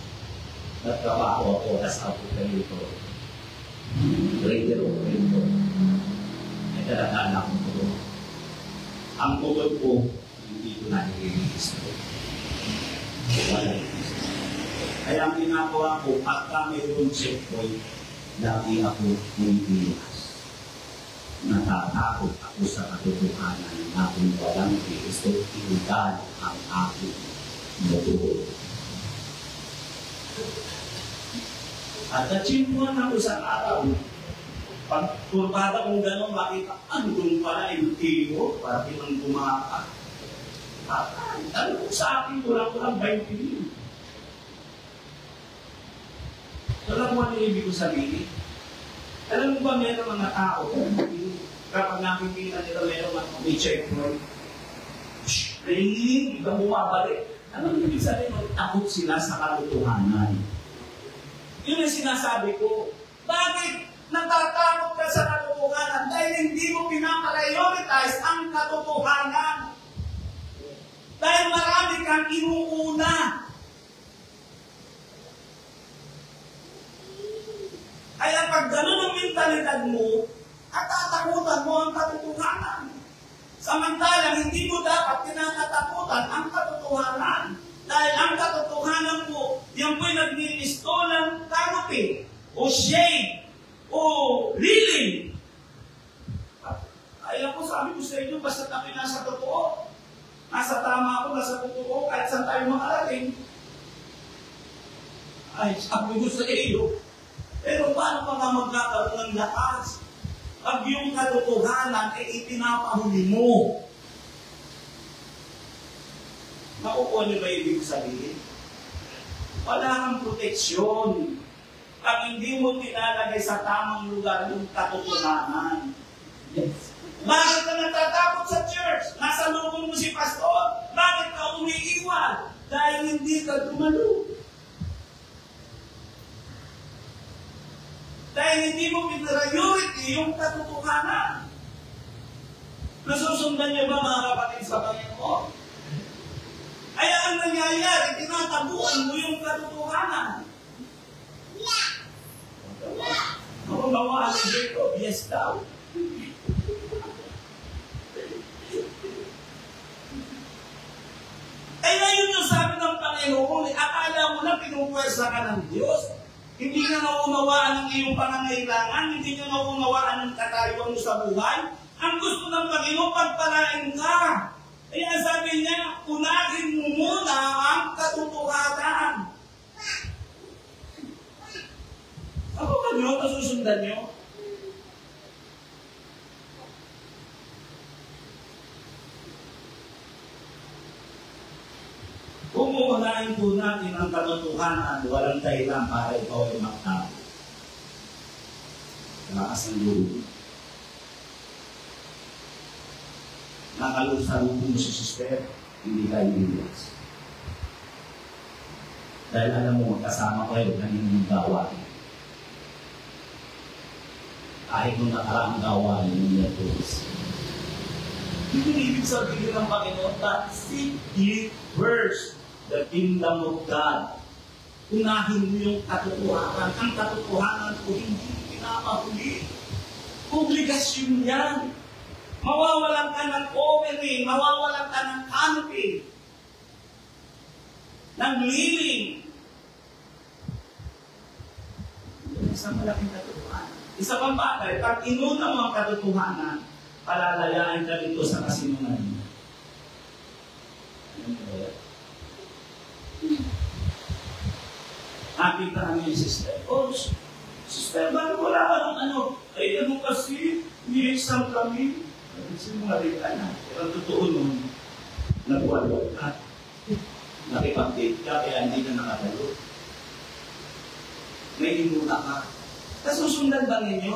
nagtrabaho ako as operator. Grader operator. May talagaan akong tulog. Ang tulog ko, hindi ko na nire-register. Wala register. Kaya ang ginagawa ko, pagka mayroong checkpoint, lagi ako umiiwas. Natatakot ako sa katotohanan na kung walang Kristo, iligal ang aking motor. At natsimpuan ako sa araw. Pag kurbada kong gano'n, makita, doon pala yung tiro, para pinang gumaka. Ano ko sa akin, kulang-kulang 20,000. Alam mo ano ibig ko sabihin? Alam mo ba meron mga tao, kapag nakikita nila meron mga may checkpoint, ringing, ibang bumabalik. Ano ibig sabihin? Takot sila sa katotohanan. Yun ang sinasabi ko. Bakit natatakot ka sa katotohanan? Dahil hindi mo pinaprioritize ang katotohanan. Dahil marami kang inuuna. Kaya pag gano'n ang mentalidad mo, at tatakutan mo ang katotohanan. Samantalang hindi mo dapat kinakatakutan ang katotohanan. Dahil ang katotohanan mo, yan po'y naglilisto ng canopy, o shade, o lilim. Kaya po sabi ko sa inyo, basta kami nasa totoo. Nasa tama ako, nasa totoo, kahit saan tayo makarating. Ay, sabi ko sa iyo. Pero paano pa nga magkakaroon ng lakas? Pag yung katotohanan ay ipinapahuli mo. Nakukuha niyo ba ibig sabihin? Wala kang proteksyon. Pag hindi mo tinalagay sa tamang lugar yung katotohanan. Yes. Bakit ka natatakot sa church? Nasa loob mo si pastor? Bakit ka umiiwan? Dahil hindi ka dumalo. Dahil hindi mo priority yung katotohanan. Nasusundan niyo ba mga kapatid sa Panginoon? Kaya ang nangyayari, tinatabuan mo yung katotohanan. Ako bawaan dito, yes daw. Kaya yun yung sabi ng Panginoon, akala mo na pinupuwersa ka ng Diyos. Hindi na naunawaan ang iyong pangangailangan, hindi na naunawaan ang katayuan mo sa buhay. Ang gusto ng Panginoon, pagpalain ka. Kaya sabi niya, unahin mo muna ang katotohanan. Ako ba nyo? Masusundan nyo? Kung uunahin po natin ang katotohanan, walang dahilan para ikaw ay magtago. Lakas ng loob. Nakalusalubong mo si sister, hindi ka ililis. Dahil alam mo, magkasama kayo kaninong gawain. Kahit nung nakaraang gawain, hindi yan tulis. Hindi ibig sabihin ng Panginoon that seek ye first the kingdom of God. Unahin mo yung katotohanan. Ang katotohanan ko hindi pinapahuli. Obligasyon yan. Mawawalan ka ng covering, mawawalan ka ng canopy, ng liling. Isang malaking katotohanan. Isa pang bagay, pag inuna mo ang katotohanan, palalayain ka dito sa kasinungalingan. Nakita kami yung sister. Oh, sister, bakit wala ka ng ano? Ay, ano kasi, ni-exam kami. Sinungaling ka na. Pero totoo nun, nagwalwal ka. Nakipag-date ka, kaya hindi ka nakatalo. May inuna ka. Nasusundan ba ninyo?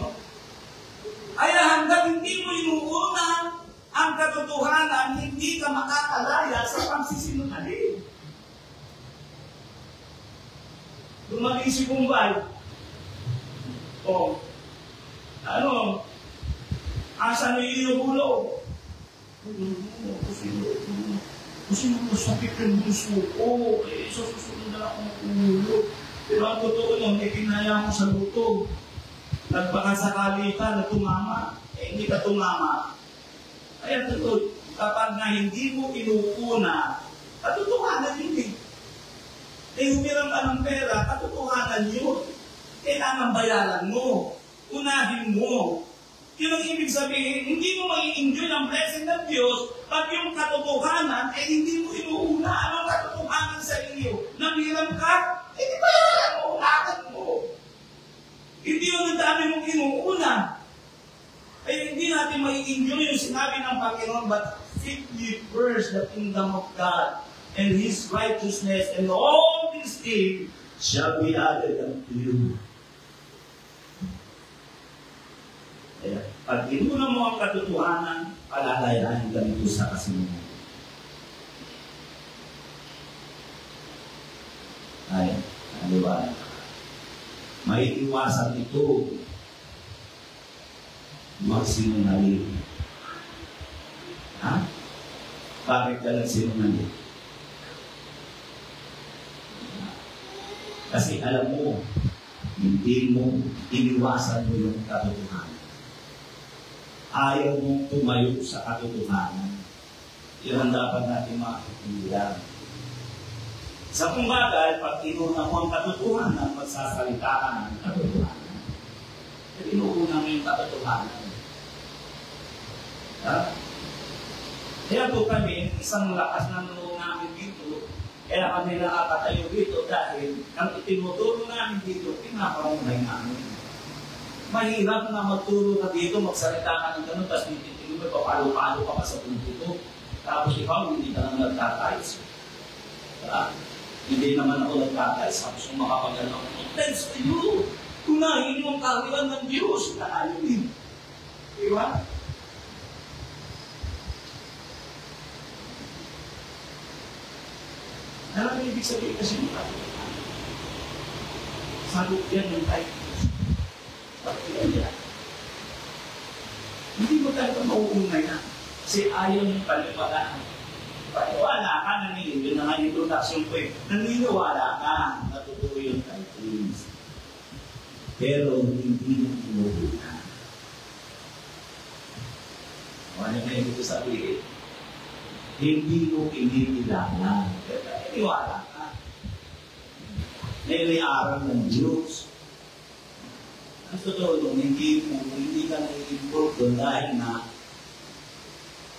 Ay, hanggang hindi mo inuuna ang katotohanan, hindi ka makakalaya sa pagsisinungaling. Dumating si Kumbay. O, ano, asa na iyo bulo? Kasi masakit yung gusto ko. Eh, susunod na akong ulo. Pero ang totoo nun, kinaya mo sa luto. Nagpakasakali ka na tumama. Eh, hindi ka tumama. Kaya totoo, kapag na hindi mo inuuna, katotohanan yun eh. Eh, humiram ka ng pera, katotohanan yun. Kailangan bayaran mo. Unahin mo. Yun ang ibig sabihin, hindi mo mag-i-enjoy ang blessing ng Diyos pag yung katotohanan ay hindi mo inuuna. Anong katotohanan sa iyo? Nanghiram ka? Hindi bayaran mo, unahan mo. Hindi yung ang dami mong inuuna. Ay hindi natin mag-i-enjoy yung sinabi ng Panginoon, but seek ye first the kingdom of God and His righteousness, and all these things shall be added unto you. Kaya, pag inuna mo ang katotohanan, palalayain ka nito sa kasinungalingan. Ay, ano ba? May iwasan ito magsinungaling. Ha? Bakit ka nagsinungaling? Kasi alam mo, hindi mo iniwasan mo yung katotohanan. Ayaw mong tumayo sa katotohanan. Yun ang dapat natin makikita. Sa kung bagay, pag inuna mo ang katotohanan, magsasalita ka ng katotohanan. Pag inuuna mo yung katotohanan. Kaya po kami, isang lakas na nanonood namin dito, kaya kami nakakatayo dito dahil ang itinuturo namin dito, pinapamunay namin. Mahirap na magturo ka dito, magsalita ka ng gano'n, tapos nititigil mo, papalo-palo ka pa sa punto ko. Tapos ikaw, hindi ka naman nagtatayos. Hindi naman ako nagtatayos. Tapos kung makapagano ako, thanks to you. Unahin mo ang kawilan ng Diyos na ayun. Di ba? Alam mo ibig sabihin kasi nila. Sagot yan ng type. Hindi mo talaga mauunay na. Kasi ayaw yung paliwalaan. Paliwala ka, yun na nga yung introduction ko eh. Naniniwala ka, natutuwa yung titles. Pero hindi mo inuuna. Ano na yung ito sabihin? Hindi mo ininilala. Pero naniniwala ka. Niliaral ng Diyos. Ang totoo nung hindi ka na-improve doon dahil na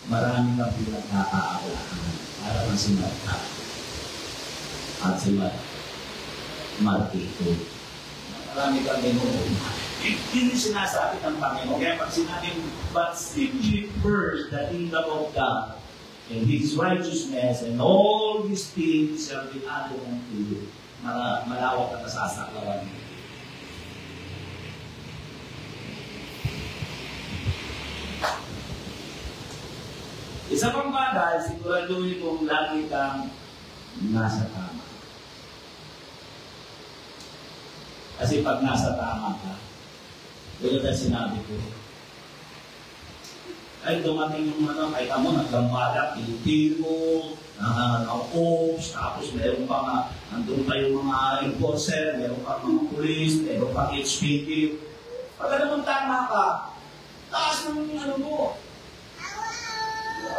marami kang pinagkakaalaan para kang si Marta at si Martito. Marami kang inuuna. Hindi sinasabi ng Panginoon. Kaya pag sinabi, but seek ye first the kingdom of God and His righteousness, and all these things shall be added unto you. Malawak na nasasaklawan mo. Isa pang bagay, siguraduhin mong lagi kang nasa tama. Kasi pag nasa tama ka, tulad ang sinabi ko, ay dumating yung kahit mo, naglambalak, pilitin mo, nakaups, tapos meron pa nga, nandun pa yung mga enforcer, meron pa mga police, meron pa HPD. Pag naman tama ka, taas ng mo,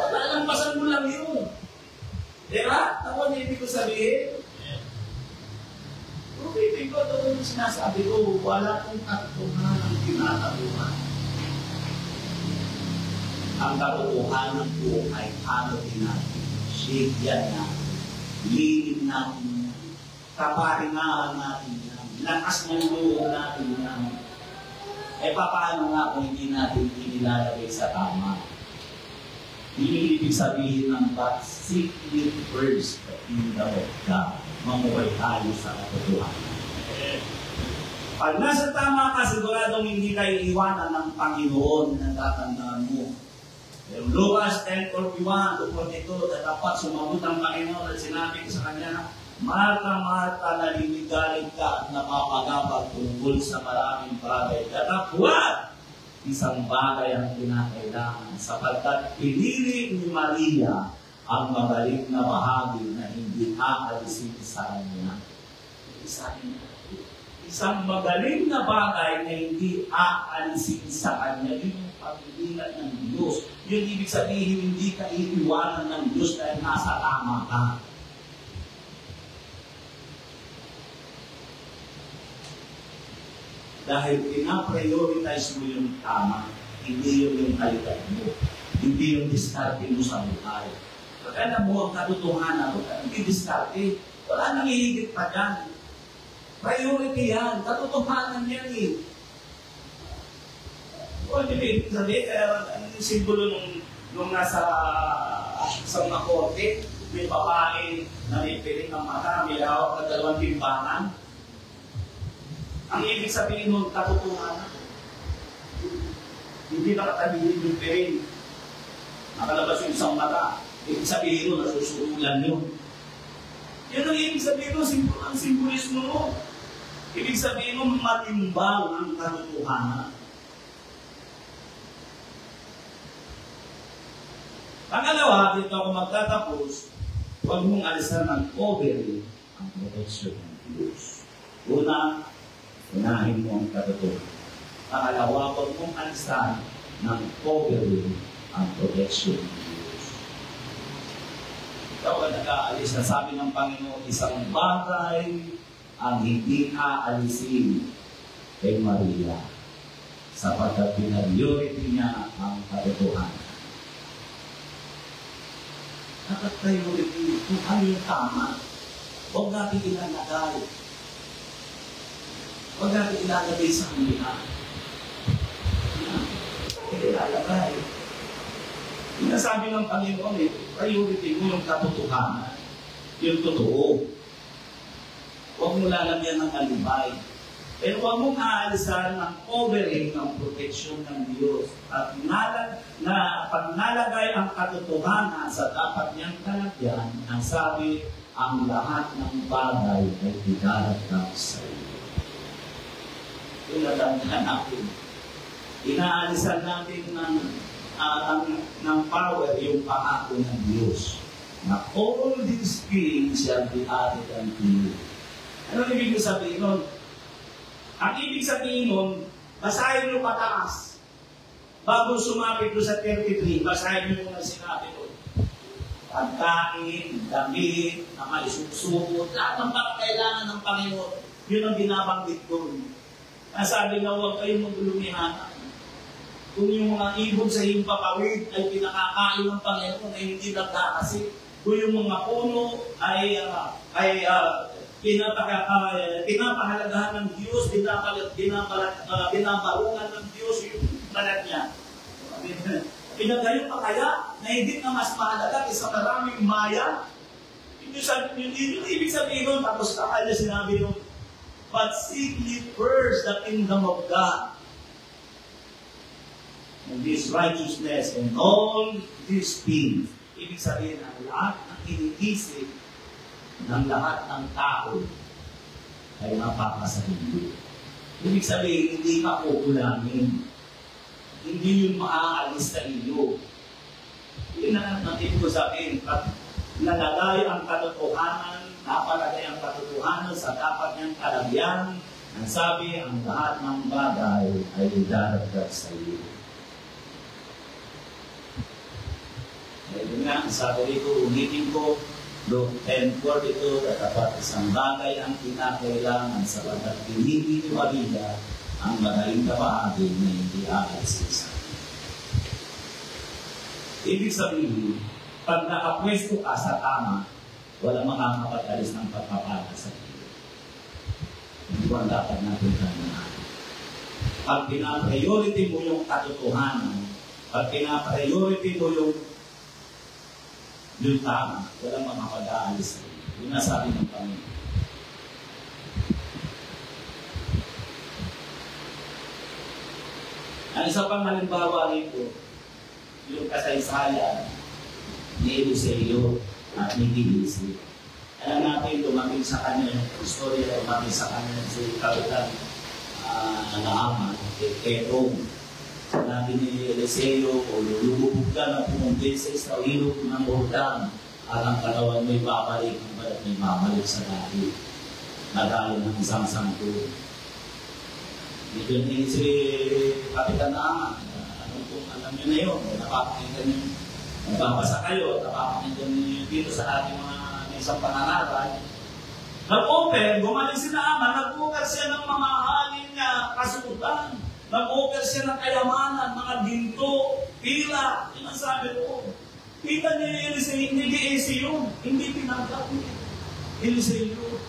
lalampasan mo lang yun. Diba? Ako na ibig ko sabihin. Ulitin ko ito yung sinasabi ko, wala kong katotohanan ng tinatabuhan. Ang katotohanan ko ay panotin natin, shigyan natin, liin natin yan, kaparingahan natin yan, lakas ng loob natin yan. Eh paano nga kung hindi natin inilalagay sa tama? Ibig sabihin ng but seek ye first the kingdom of God. Mamuhay tayo sa katotohanan. Pag nasa tama ka, siguradong hindi kayo iwanan ng Panginoon na tatandaan mo. Pero Lucas 10:41-42, na dapat sumagot ang Panginoon at sinabi ko sa kanya, Marta, Marta, naliligalig ka at napapagabag tungkol sa maraming bagay. Katapwat! Isang bagay ang kinakailangan sapagkat pinili ni Maria ang magaling na bahagi na hindi aalisin sa kanya. Isang magaling na bagay na hindi aalisin sa kanya, yun yung pagpilihan ng Diyos. Yun ibig sabihin, hindi ka iiwanan ng Diyos dahil nasa tama ka. Dahil pinaprioritize mo yung tama, hindi yung kalidad mo, hindi yung diskarte mo sa buhay. Pagkala mo ang katotohanan, huwag ka nag-diskarte. Wala nang ihigit pa dyan. Priority yan. Katotohanan yan eh. O, hindi sabi, yung simbolo nung nasa isang na korte, may babae na may piling ng mata, may hawak na 2 timbangan. Ang ibig sabihin nun, katotohanan. Hindi nakatabilin yung piling. Nakalabas yung isang mata. Ibig sabihin nun, nasusurulan yun. Yan ang ibig sabihin nun, ang simbolismo nun. Ibig sabihin nun, matimbang ang katotohanan. Pangalawa, dito ako magtatapos, huwag mong alisan ng overly ang protection ng Diyos. Una, unahin mo ang katotohanan. Pangalawa, huwag mong alisan ng overly ang protection ng Diyos. Ikaw ang nag-aalis na sabi ng Panginoon, isang bagay ang hindi aalisin kay Maria sapagkat pinag-priority niya ang katotohanan. Priority kung ano yung tama, huwag natin ilalagay. Huwag natin ilalagay sa kanila. Ilalagay. Yung sabi ng Panginoon priority mo yung katotohanan, yung totoo. Huwag mo lalagyan ng alibay. Pero huwag mong aalisan ng covering ng protection ng Diyos. At pag nalagay ang katotohanan sa dapat niyang talagyan, ang sabi, ang lahat ng bagay ay idaragdag sa iyo. Ilalagyan natin. Inaalisan natin ng power yung pangako ng Diyos. Na all these things shall be added unto you. Ano ibig sabihin nun? Ang ibig sabihin nun, basahin nyo pataas. Bago sumapit doon sa 33, basahin nyo muna sinabi doon. Pagkain, damit, na malisuksukot, lahat ng kailangan ng Panginoon, yun ang binabanggit doon. Nasabi na huwag kayong maglulumihanan. Kung yung mga ibon sa himpapawid ay pinakakain ng Panginoon ay hindi nagkakasik. Kung yung mga puno ay pinapahalagahan ng Diyos, binabarungan ng Diyos yung balat niya. Pinagayon pa kaya na higit na mas mahalaga kaysa maraming maya? Yung ibig sabihin nun, tapos kaya sinabi nun, but seek ye first the kingdom of God and His righteousness and all these things. Ibig sabihin, ang lahat ng iniisip ng lahat ng tao ay mapapasahili. Ibig sabihin, hindi ka kukulangin. Hindi yun maaalis sa iyo. Yun na natin ko sabihin, nalagay ang katotohanan, napalagay ang katotohanan sa dapat niyang kalagyan. Ang sabi, ang lahat ng bagay ay idaragdag sa iyo. Ngayon nga, ang sabi dito, ulitin ko, Luke 10:42, at dapat isang bagay ang kinakailangan sa bagat pinili ni Maria ang magaling na bahagi na hindi aalis sa akin. Ibig sabihin, pag nakapwesto ka sa tama, wala makakapag-alis ng pagpapala sa iyo. Hindi ko ang dapat natin tandaan. Pag pinapriority mo yung katotohanan, pag pinapriority mo yung tama, walang makapag-aalis sa iyo. Yung nasabi ng Panginoon. Ang isa pang halimbawa rito, yung kasaysayan ni Eliseo at ni Gilisi. Alam natin, dumating sa kanya yung istorya, dumating sa kanya si Kapitan Naaman, Ketong. Sinabi ni Eliseo, o lulubog ka na 3 beses sa ilog ng Jordan, at ang katawan mo'y babalik, ang balat mo'y babalik sa dati. Nagaling ng isang sangko. Dito din si Kapitan Naaman. Alam nyo na yun. Napapakinggan nyo. Nagbabasa kayo. Napapakinggan nyo dito sa ating mga isang pananaral. Nag-offer, gumaling si Naaman. Nag-offer siya ng mamahalin niya kasutan. Nag-offer siya ng kayamanan, mga ginto, pila. Yun ang sabi ko. Kita niya yung Eliseo, hindi Eliseo. Hindi pinagkat niya. Eliseo.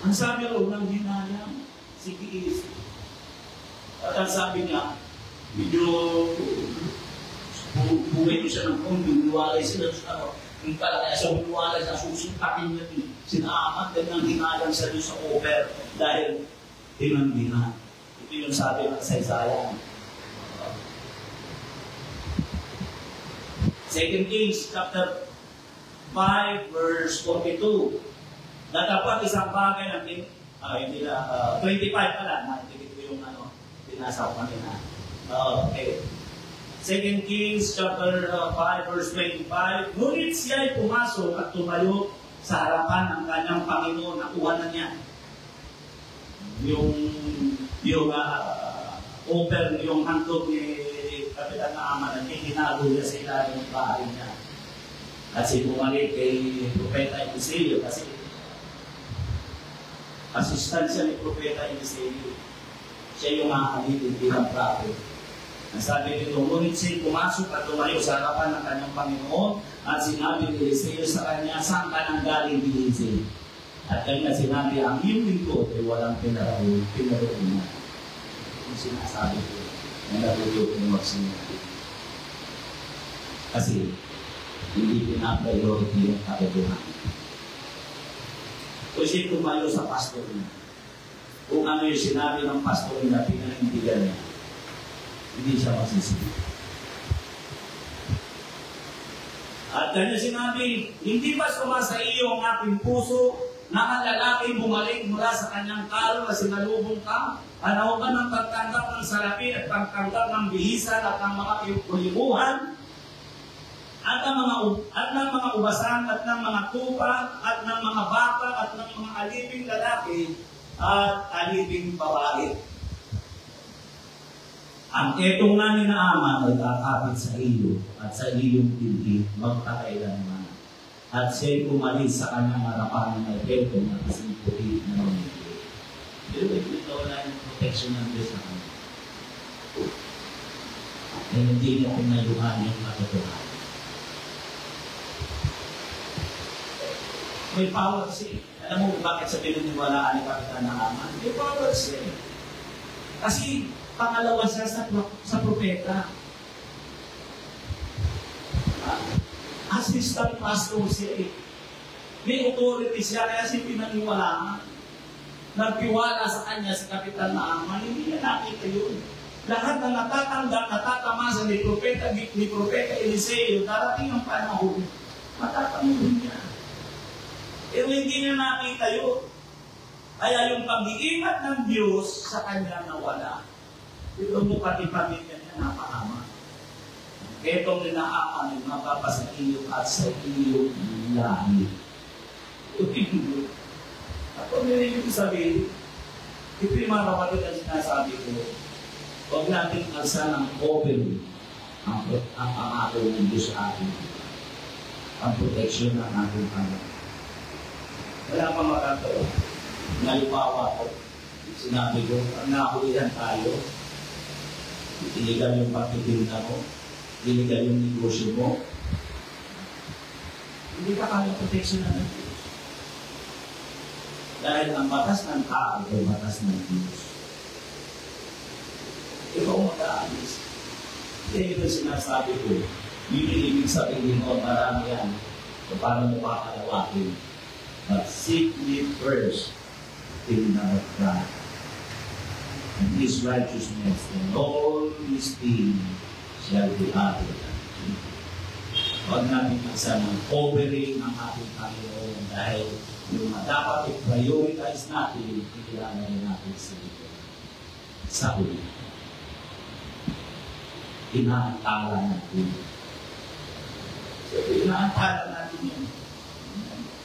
Ang sabi ko, nang ginayang. Sige, at ang sabi niya, medyo bumay ko siya ng kung biniwalay sila sa yung kaya siya biniwalay sa susuntakin niya sinaamat din ang hinalang sa Diyos sa offer dahil tinandihan. Ito yung sabi ng kasaysayan. 2 Kings chapter 5 verse 42. Na dapat isang bagay ng hindi na, 25 pala, nakikita ko yung pinasa ko kanina. Okay. 2 Kings chapter 5 verse 25. Ngunit siya ay pumasok at tumayo sa harapan ng kanyang Panginoon. Nakuha na niya yung offer, yung handog ni Kapitan Naaman, hinago niya sa ilalim ng bahay niya. At siya bumalik kay Propeta Eliseo kasi asustansya ni Propeta Eliseo. Siya yung makakalitin bilang prophet. Ang sabi nito, ngunit siya pumasok at tumayo sa harapan ng kanyang Panginoon at sinabi ni Eliseo sa kanya, saan ka nang galing Eliseo? At kanya sinabi, ang iyong lingkod ay walang pinaraunan. Yung sinasabi ko, na natulog ng magsinabi. Kasi, hindi pinapriority yung katotohanan. So siya tumayo sa pastor niya. Kung ano yung sinabi ng pastor niya, pinanindigan niya, hindi siya masisisi. At kanya sinabi, hindi ba sumasa iyo ang aking puso na ang lalaking bumalik mula sa kanyang karo na sinalubong ka? Ano ba ng pagtanggap ng salapi at pagtanggap ng bihisan at ng mga kulibuhan? At ng mga ubasan, at ng mga tupa, at ng mga bata, at ng mga aliping lalaki, at aliping babae. Ang etong namin na Naaman ay kakapit sa iyo, at sa iyong dibdib magkakailanman. At siya'y umalis sa kanyang harapan ng Epeto na kasing puti na mamigay. Pero ito na yung protection ng Diyos sa kanya. Ay hindi niya pinayuhan yung katotohanan. May power siya. Alam mo bakit sa pinaniwalaan ni Kapitan Naaman? May power siya. Kasi pangalawa siya sa propeta. assistant pastor siya eh. May authority siya, kaya siya pinaniwalaan. Nagtiwala sa kanya si Kapitan Naaman, hindi niya nakita yun. Lahat na natatanggap, natatamasa ni Propeta Eliseo, darating ang panahon, matatanggap niya. Pero hindi niya nakita yun. Kaya yung pag-iingat ng Diyos sa kanya nawala. Ito mo pati pamilya niya napakama. Itong linaaman ay mapapasa iyo at sa iyo lahi. Ito hindi. Ako nilibig sabihin, ito yung mga kapatid na sinasabi ko, huwag natin alsa ng open ang pangako ng Diyos sa atin. Ang protection ng ating anak. Wala pang makatawa. Nalipawa ko. Sinabi ko, ang nakulihan tayo, iligan yung pagtitinda mo, iligan yung negosyo mo, hindi ka kaya protection na ng Diyos. Dahil ang batas ng tao ay batas ng Diyos. Ikaw mag-aalis. Kaya ito sinasabi ko, yun yung ibig sabihin mo, marami yan, so paano mo pakalawakin. But seek ye first the kingdom of God and His righteousness, and all these things shall be added unto you. Huwag natin isa ng covering ang ating Panginoon dahil yung dapat i-prioritize natin, ikilala natin sa ito. Sa huli, inaantala natin. So, inaantala natin yun.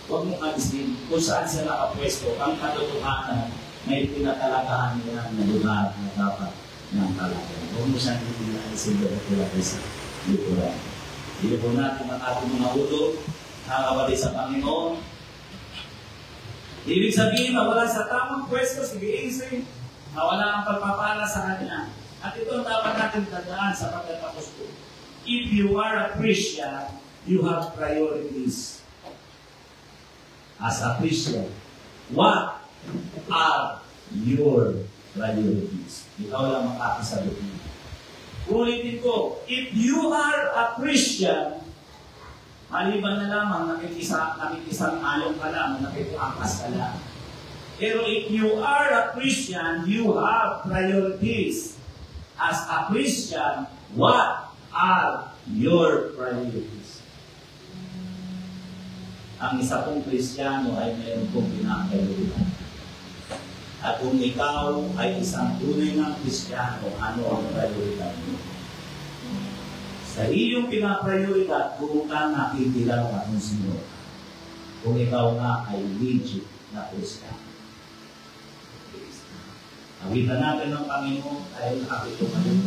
Huwag mong alisin kung saan siya nakapwesto, ang katotohanan may pinatalagahan niya na lugar na dapat ng talagahan. Huwag mo siyang hindi alisin doon talaga sa likuran. Hindi po natin ang ating mga ulo, nakakabali sa Panginoon. Ibig sabihin na wala sa tamang pwesto, sige isip, na wala ang pagpapala sa kanya. At ito ang dapat natin tandaan sa pagkatapos ko. If you are a Christian, you have priorities. As a Christian, what are your priorities? Ikaw lang makakasagot niyo. Ulitin ko, if you are a Christian, maliban na lamang nakikisang along ka lang, nakikiakas ka lang. Pero if you are a Christian, you have priorities. As a Christian, what are your priorities? Ang isa pong Kristiyano ay mayroon pong pinaka-priority. At kung ikaw ay isang tunay ng Kristiyano, ano ang priority mo? Sa iyong pinaprioridad, kung ka nakikilala kung sino. Kung ikaw nga ay legit na Kristiyano. Awitan natin ng Panginoon dahil nakapito ka rin.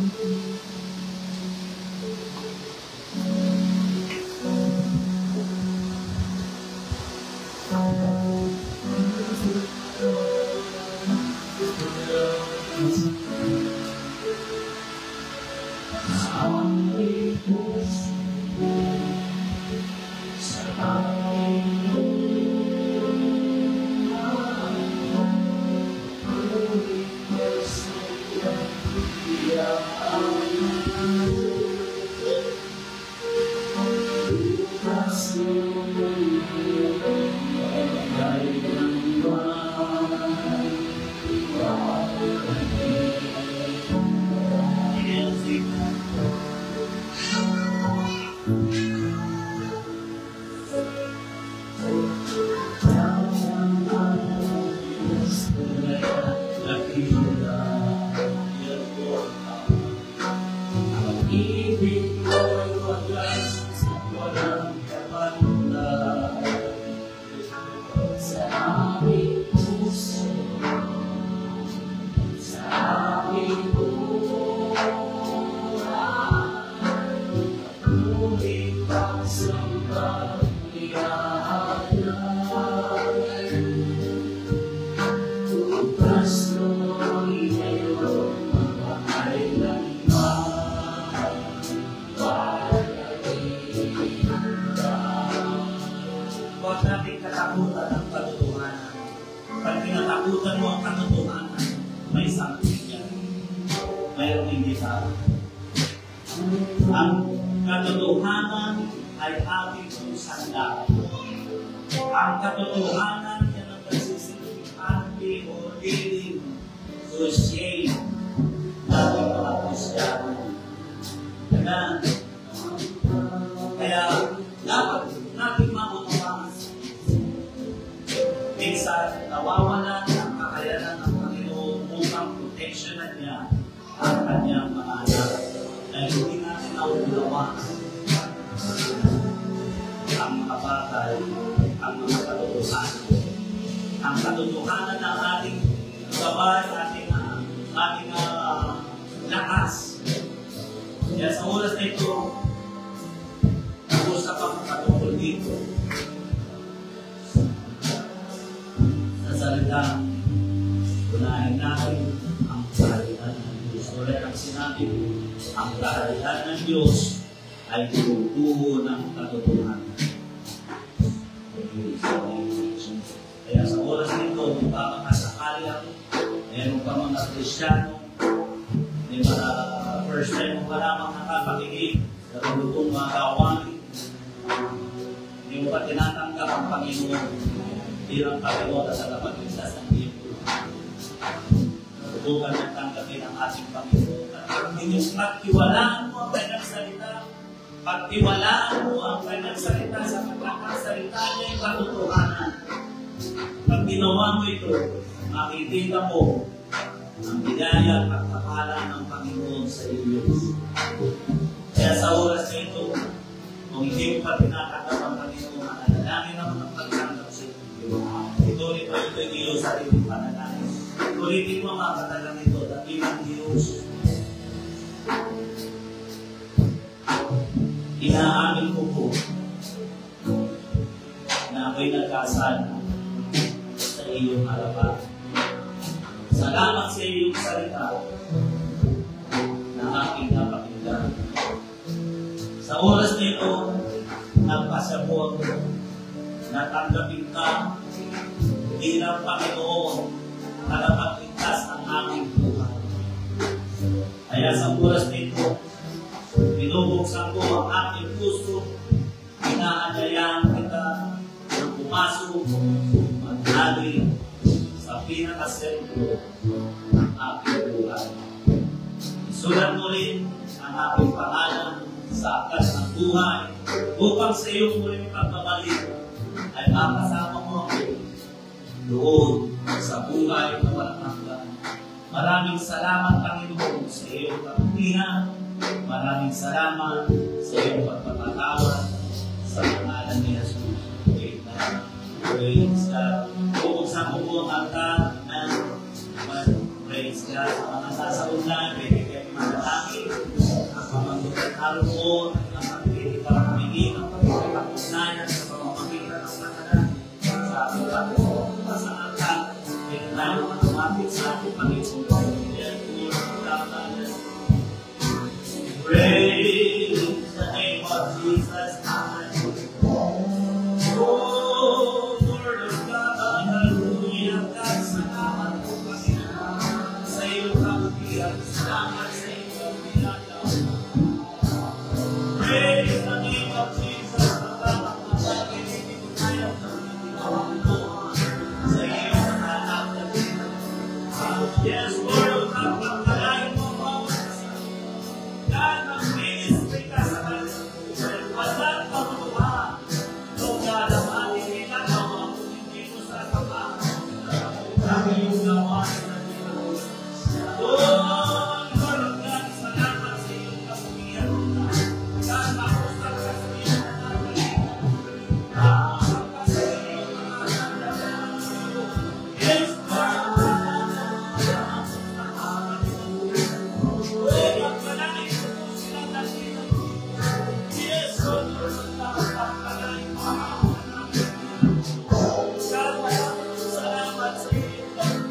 ay ating susanda. Ang katotohanan niya ng nagsisignifikante o leading to shame natin mga Kristiyano. Kaya dapat natin maunawaan. Minsan, nawawalan ang kakayanan ng Panginoon upang proteksyonan niya ang kanyang mga anak. Dahil hindi natin naunawaan ang mga bagay, ang mga katotohanan. Ang katotohanan ng ating gabay, ating lakas. Kaya sa oras na ito, nag-usap ako patungkol dito. Sa salita, unahin natin ang kaharian ng Diyos. Ulit ang sinabi, ang kaharian ng Diyos ay tutuho ng katotohanan. Kaya sa oras nito, kung makasakali ako, meron pa mga Kristiyano, may mga first time mo pa lamang nakapakinig sa tulutong mga gawain, hindi mo pa tinatanggap ang Panginoon bilang Panginoon at tagapagligtas ng Biblia. Subukan ng tanggapin ang ating Panginoon. At inyong pagtiwalaan mo ang kanyang salita, pagtiwalaan mo ang kanyang salita sa pagkakasalita niya ay katotohanan. Pag ginawa mo ito, makikita mo ang bigaya at pagkakala ng Panginoon sa iyo. Kaya sa oras na ito, kung hindi mo pa tinatanggap ang Panginoon, manalangin naman ang pagtanggap sa iyo. Ituloy mo ito yung Diyos sa iyong panalangin. Ulitin mo mga katalang ito, dakilang Diyos. Inaamin ko po na ako'y nagkasala sa iyong harapan. Salamat sa iyong salita na aking napakinggan. Sa oras na ito, nagpasabot, natanggapin ka bilang Panginoon na napagligtas ang aming buhay. Kaya sa oras na ito, binubuksan ko ang aking puso, inaanyayahan kita na pumasok, maghali sa pinakasentro ng aking buhay. Isulat mo rin ang aking pangalan sa aklat ng buhay upang sa iyong muling pagbabalik ay makasama mo ako doon sa buhay na walang hanggan. Maraming salamat, Panginoon, sa iyong kaputihan. Maraming salamat sa iyong pagpapatawad sa pangalan ni Jesus. Amen. Praise God. Buksan ko po ang altar. Praise God. Sa mga nasa online, pwede kayo manalangin. Ang pamanggutan araw po, ang pagpili para kumingin, ang pagpapagnayan sa pamamagitan ng manalangin. Sa ating Panginoon, sa altar, pwede tayo matumapit sa ating Panginoon. Praise the name of Jesus. Oh, Lord of God, hallelujah. God, salamat po kasi sa iyong kabutihan. Salamat sa iyong pinagawa. Praise the name of Jesus. Salamat po sa iyong pinagawa po sa iyong anak na pinagawa. Yes, Lord, kapagpalain mo po. God, ang ministry ka sa kanya. Walang pagkuhan. Lord God, ang ating ginagawa kung hindi mo sa kapag. Kami yung gawa sa Diyos. Oh, Lord of God, salamat sa iyong kapulian. God, makusap ka sa iyong nanagaling. Makusap ka sa iyong nanagaling. Yes, God. Salamat sa iyo.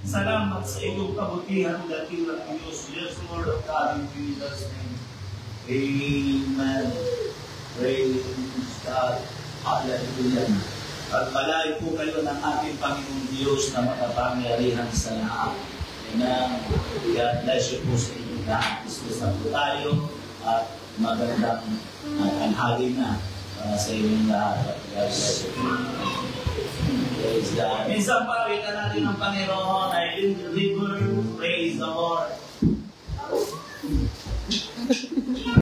Salamat sa iyong kabutihan dating ng Diyos. Yes, Lord of God, in Jesus' name. Amen. Praise God. Hallelujah. Pagpalain po kayo ng ating Panginoong Diyos na makapangyarihan sa lahat. Amen. God bless you po sa inyong lahat. Iskusan po tayo at magandang tanghali na sa inyong lahat. God bless you. Praise God. Minsan pa, wika natin ng Panginoon. I will deliver. Praise the Lord.